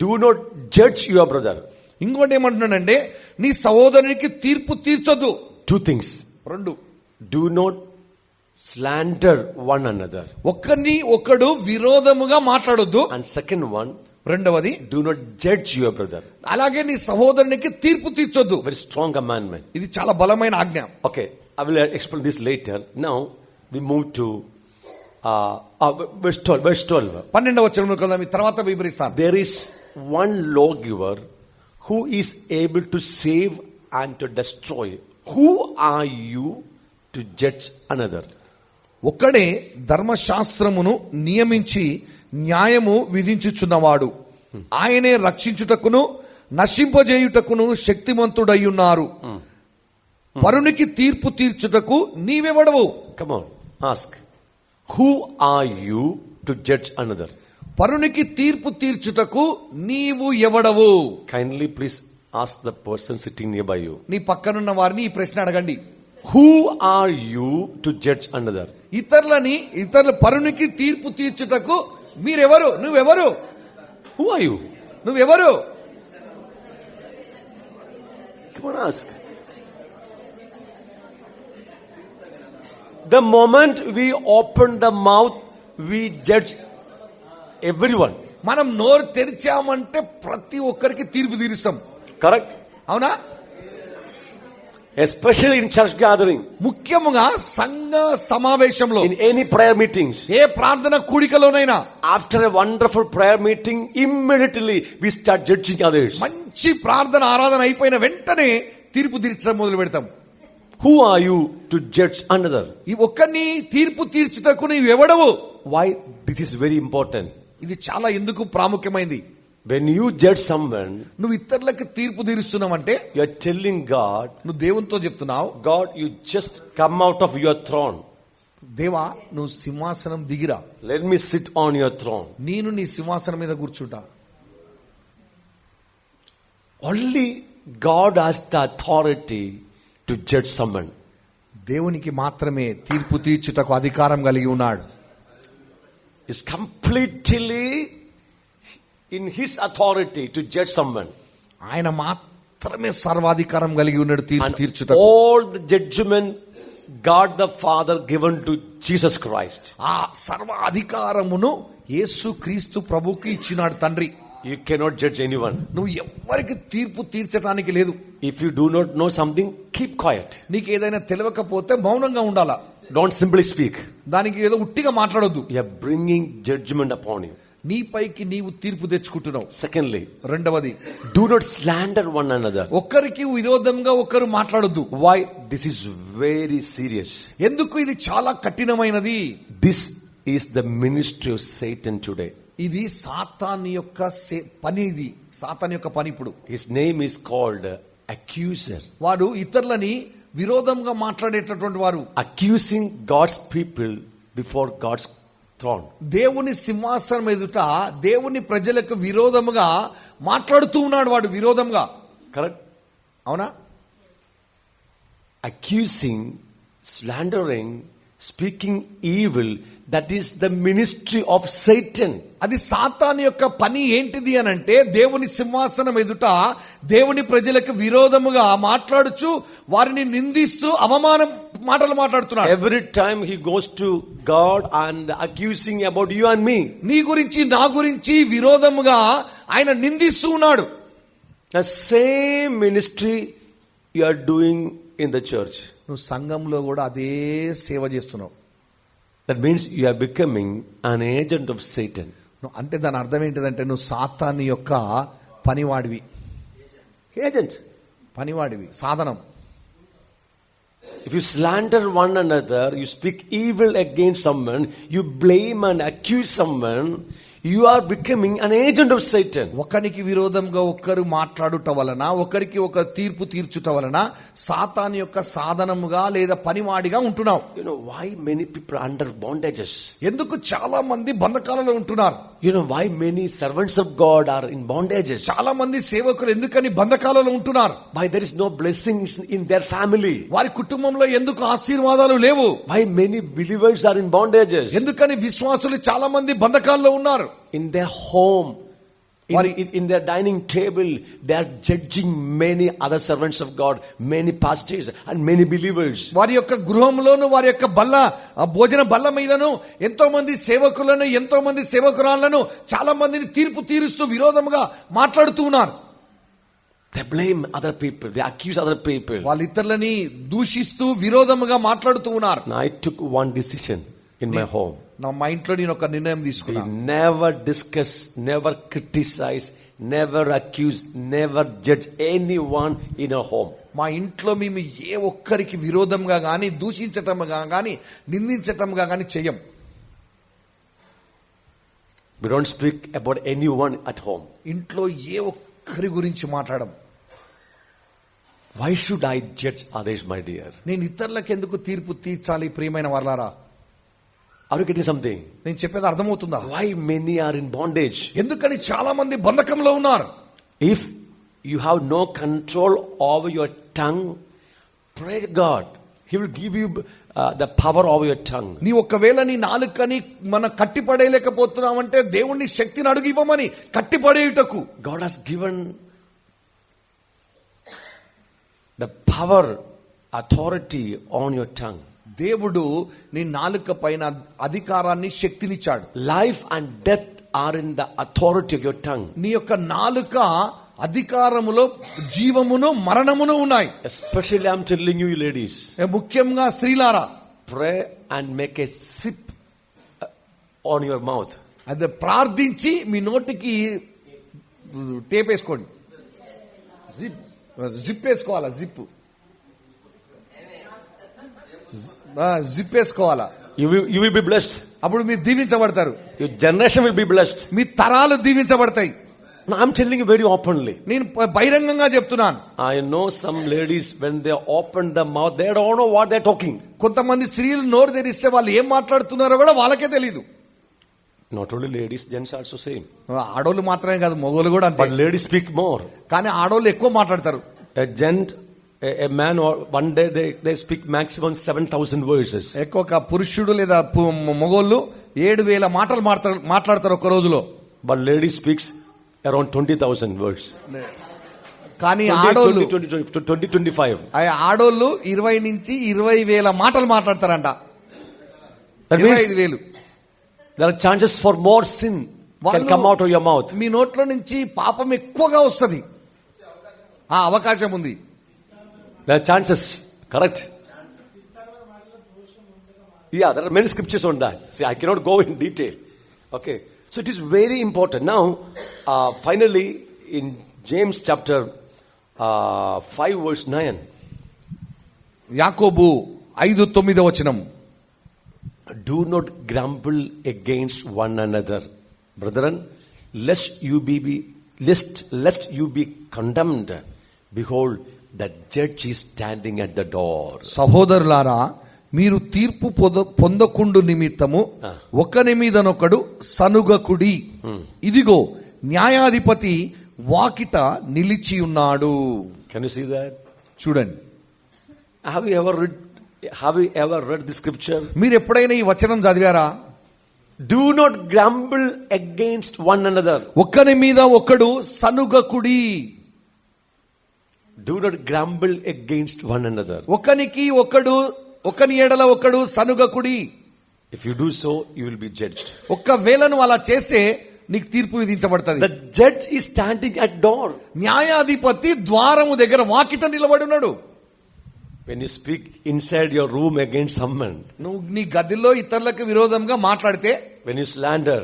do not judge your brother. ఇంకోటి ఏమంటున్నాడంటే, నీ సహోదరునికి తీర్పు తీర్చొద్దు. 2 things. 2, Do not slander one another. ఒకరిని ఒకడు విరోధముగా మాట్లాడొద్దు. And second one, రెండవది, do not judge your brother. అలాగే నీ సహోదరునికి తీర్పు తీర్చొద్దు. Very strong commandment. ఇది చాలా బలమైన ఆజ్ఞ. Okay, I will explain this later. Now we move to verse 12. 12వ వచనంలో కదా, మీ తర్వాత వివరిస్తాను. There is one lawgiver who is able to save and to destroy. Who are you to judge another? ఒక్కడే ధర్మశాస్త్రమును నియమించి న్యాయము విధించుచున్నవాడు. ఆయనే రక్షించుటకును నశింపజేయుటకును శక్తిమంతుడయ్యున్నారు. పరునికి తీర్పు తీర్చుటకు నీవెవడవు? Come on, ask. Who are you to judge another? పరునికి తీర్పు తీర్చుటకు నీవు ఎవడవు? Kindly please ask the person sitting nearby you. నీ పక్కనున్న వారిని ఈ ప్రశ్న అడగండి. Who are you to judge another? ఇతరుల పరునికి తీర్పు తీర్చుటకు మీరెవరు? నువ్వెవరు? Who are you? నువ్వెవరు? Come on, ask. The moment we open the mouth, we judge everyone. మనం నోరు తెరిచామంటే ప్రతి ఒక్కరికి తీర్పు తీరుస్తాం. Correct? అవునా? Especially in church gathering. ముఖ్యముగా సంఘ సమావేశంలో, In any prayer meetings. ఏ ప్రార్థన కూడికలోనైనా After a wonderful prayer meeting, immediately we start judging others. మంచి ప్రార్థన ఆరాధన అయిపోయిన వెంటనే తీర్పు తీర్చడం మొదలు పెడతాం. Who are you to judge another? ఈ ఒక్కరిని తీర్పు తీర్చుటకు నీవు ఎవడవు? Why? This is very important. ఇది చాలా ఎందుకు ప్రాముఖ్యమైంది. When you judge someone, నువ్వు ఇతరులకు తీర్పు తీరుస్తున్నావంటే you are telling God, నువ్వు దేవునితో చెప్తున్నావు, God, you just come out of your throne. దేవా నువ్వు సింహాసనం దిగిరా, Let me sit on your throne. నేను నీ సింహాసనం మీద కూర్చుంటా. Only God has the authority to judge someone. దేవునికి మాత్రమే తీర్పు తీర్చుటకు అధికారం కలిగి ఉన్నాడు. Is completely in his authority to judge someone. ఆయన మాత్రమే సర్వాధికారం కలిగి ఉన్నాడు తీర్పు And తీర్చుటకు. all the judgment God the Father given to Jesus Christ. ఆ సర్వ అధికారమును యేసు క్రీస్తు ప్రభుకి ఇచ్చినాడు తండ్రి. You cannot judge anyone. నువ్వు ఎవ్వరికి తీర్పు తీర్చడానికి లేదు. If you do not know something, keep quiet. నీకు ఏదైనా తెలియకపోతే మౌనంగా ఉండాలా. Don't simply speak. దానికి ఏదో ఉట్టిగా మాట్లాడొద్దు. You are bringing judgment upon you. నీపైకి నీవు తీర్పు తెచ్చుకుంటున్నావు. Secondly, రెండవది, do not slander one another. ఒక్కరికి విరోధంగా ఒక్కరు మాట్లాడొద్దు. Why? This is very serious. ఎందుకు ఇది చాలా కఠినమైనది. This is the ministry of Satan today. ఇది సాతాను యొక్క పని. ఇది సాతాను యొక్క పని. ఇప్పుడు His name is called accuser. వాడు ఇతరులని విరోధంగా మాట్లాడేటటువంటి వారు. Accusing God's people before God's throne. దేవుని సింహాసనం ఎదుట దేవుని ప్రజలకు విరోధముగా మాట్లాడుతూ ఉన్నాడు వాడు. విరోధంగా. Correct? అవునా? Accusing, slandering, speaking evil, that is the ministry of Satan. అది సాతాను యొక్క పని. ఏంటిది అని అంటే దేవుని సింహాసనం ఎదుట దేవుని ప్రజలకు విరోధముగా మాట్లాడుచు వారిని నిందిస్తూ అవమానం మాటలు మాట్లాడుతున్నాడు. Every time he goes to God and accusing about you and me. నీ గురించి నా గురించి విరోధముగా ఆయన నిందిస్తూ ఉన్నాడు. The same ministry you are doing in the church. నువ్వు సంఘంలో కూడా అదే సేవ చేస్తున్నావు. That means you are becoming an agent of Satan. అంటే దాని అర్థం ఏంటిదంటే నువ్వు సాతాను యొక్క పనివాడివి. Agent. పనివాడివి, సాధనం. If you slander one another, you speak evil against someone, you blame and accuse someone, you are becoming an agent of Satan. ఒకరికి విరోధంగా ఒక్కరు మాట్లాడుట వలన, ఒకరికి ఒక తీర్పు తీర్చుట వలన సాతాను యొక్క సాధనముగా లేదా పనివాడిగా ఉంటున్నావు. You know why many people are under bondages? ఎందుకు చాలా మంది బంధకాలలో ఉంటున్నారు? You know why many servants of God are in bondages? చాలా మంది సేవకులు ఎందుకని బంధకాలలో ఉంటున్నారు? Why there is no blessings in their family? వారి కుటుంబంలో ఎందుకు ఆశీర్వాదాలు లేవు? Why many believers are in bondages? ఎందుకని విశ్వాసులు చాలా మంది బంధకాల్లో ఉన్నారు? In their home, in their dining table, they are judging many other servants of God, many pastors and many believers. వారి యొక్క గృహంలోను వారి యొక్క బల్ల భోజన బల్ల మీదను ఎంతో మంది సేవకులను, ఎంతో మంది సేవకురాళ్లను, చాలా మందిని తీర్పు తీరుస్తూ విరోధముగా మాట్లాడుతూ ఉన్నారు. They blame other people, they accuse other people. వాళ్ళ ఇతరులని దూషిస్తూ విరోధముగా మాట్లాడుతూ ఉన్నారు. I took one decision in my home. మా ఇంట్లో నేను ఒక నిర్ణయం We తీసుకున్నా. never discuss, never criticize, never accuse, never judge anyone in our home. మా ఇంట్లో మేము ఏ ఒక్కరికి విరోధంగా గాని, దూషించటంగా గాని, నిందించటంగా గాని చెయ్యం. We don't speak about anyone at home. ఇంట్లో ఏ ఒక్కరి గురించి మాట్లాడం. Why should I judge others, my dear? నేను ఇతరులకు ఎందుకు తీర్పు తీర్చాలి ప్రియమైన వారలారా? Are you getting something? నేను చెప్పేది అర్థమవుతుందా? Why many are in bondage? ఎందుకని చాలా మంది బంధకంలో ఉన్నారు? If you have no control over your tongue, pray to God. He will give you the power over your tongue. నీ ఒకవేళ నీ నాలుకని మన కట్టిపడేయలేకపోతున్నామంటే దేవుణ్ణి శక్తిని అడుగు ఇవ్వమని కట్టిపడేయుటకు. God has given the power, authority on your tongue. దేవుడు నీ నాలుక పైన అధికారాన్ని, శక్తినిచ్చాడు. Life and death are in the authority of your tongue. నీ యొక్క నాలుక అధికారములో జీవమును మరణమును ఉన్నాయి. Especially I'm telling you ladies, ముఖ్యంగా స్త్రీలారా, pray and make a sip on your mouth. అదే ప్రార్థించి మీ నోటికి టేప్ వేసుకోండి. జిప్ వేసుకోవాలా? జిప్ వేసుకోవాలా? You will be blessed. అప్పుడు మీరు దీవించబడతారు. Your generation will be blessed. మీ తరాలు దీవించబడతాయి. Now, I'm telling you very openly. నేను బహిరంగంగా చెప్తున్నాను. I know some ladies when they open the mouth, they don't know what they're talking. కొంతమంది స్త్రీలు నోరు తెరిస్తే వాళ్ళు ఏం మాట్లాడుతున్నారో కూడా వాళ్ళకే తెలియదు. Not only ladies, gents also same. ఆడోళ్ళు మాత్రమే కాదు, మగోళ్ళు కూడా అంతే. But ladies speak more. కానీ ఆడోళ్ళు ఎక్కువ మాట్లాడతారు. A gent, a man, or one day they speak maximum 7,000 verses. ఎక్కువ పురుషుడు లేదా మగోళ్ళు 7,000 మాటలు మాట్లాడతారు ఒక రోజులో. But ladies speaks around 20,000 words. కానీ ఆడోళ్ళు 25. ఆడోళ్ళు 20 నుంచి 20,000 మాటలు మాట్లాడతారంట. That means 25,000. There are chances for more sin can come out of your mouth. మీ నోట్లో నుంచి పాపం ఎక్కువగా వస్తుంది, ఆ అవకాశం ఉంది. There are chances, correct? Yeah, there are many scriptures on that. See, I cannot go in detail. Okay, so it is very important. Now, finally, in James chapter 5 verse 9. యాకోబు 5:9 Do not grumble against one another, brethren, lest you be condemned. Behold, the judge is standing at the door. సహోదరులారా, మీరు తీర్పు పొందకుండు నిమిత్తము ఒకని మీదనొకడు సనుగకుడి. ఇదిగో న్యాయాధిపతి వాకిట నిలిచి ఉన్నాడు. Can you see that? చూడండి. Have you ever read the scripture? మీరు ఎప్పుడైనా ఈ వచనం చదివారా? Do not grumble against one another. ఒకని మీద ఒకడు సనుగకుడి. Do not grumble against one another. ఒకని ఎడల ఒకడు సనుగకుడి. If you do so, you will be judged. ఒకవేళ నువ్వు అలా చేస్తే నీకు తీర్పు విధించబడుతుంది. The judge is standing at door. న్యాయాధిపతి ద్వారము దగ్గర వాకిట నిలబడి ఉన్నాడు. When you speak inside your room against someone, నువ్వు నీ గదిలో ఇతరులకు విరోధంగా మాట్లాడితే, when you slander,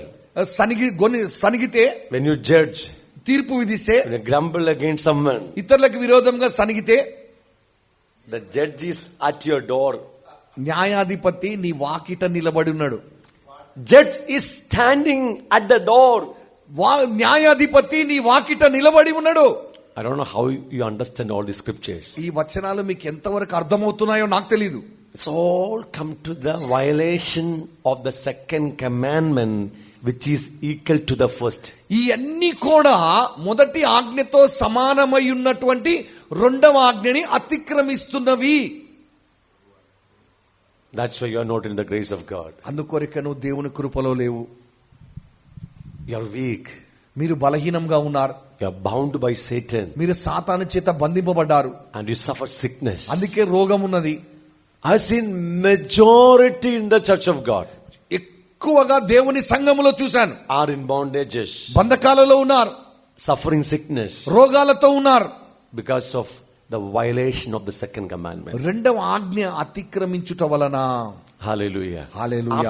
సనిగితే, when you judge, తీర్పు విధిస్తే, when you grumble against someone, ఇతరులకు విరోధంగా సనిగితే, the judge is at your door. న్యాయాధిపతి నీ వాకిట నిలబడి ఉన్నాడు. Judge is standing at the door. న్యాయాధిపతి నీ వాకిట నిలబడి ఉన్నాడు. I don't know how you understand all these scriptures. ఈ వచనాలు మీకు ఎంతవరకు అర్థమవుతున్నాయో నాకు తెలియదు. It's all come to the violation of the second commandment, which is equal to the first. ఈ అన్ని కూడా మొదటి ఆజ్ఞతో సమానమై ఉన్నటువంటి రెండవ ఆజ్ఞని అతిక్రమిస్తున్నవి. That's why you are not in the grace of God. అందుకొరక నువ్వు దేవుని కృపలో లేవు. You are weak. మీరు బలహీనంగా ఉన్నారు. You are bound by Satan. మీరు సాతాను చేత బంధింపబడ్డారు. And you suffer sickness. అందుకే రోగం ఉన్నది. I've seen majority in the church of God ఎక్కువగా దేవుని సంఘములో చూశాను. are in bondages, బంధకాలలో ఉన్నారు, suffering sickness రోగాలతో ఉన్నారు. because of the violation of the second commandment. రెండవ ఆజ్ఞ అతిక్రమించుట వలన. Hallelujah. హల్లెలూయా.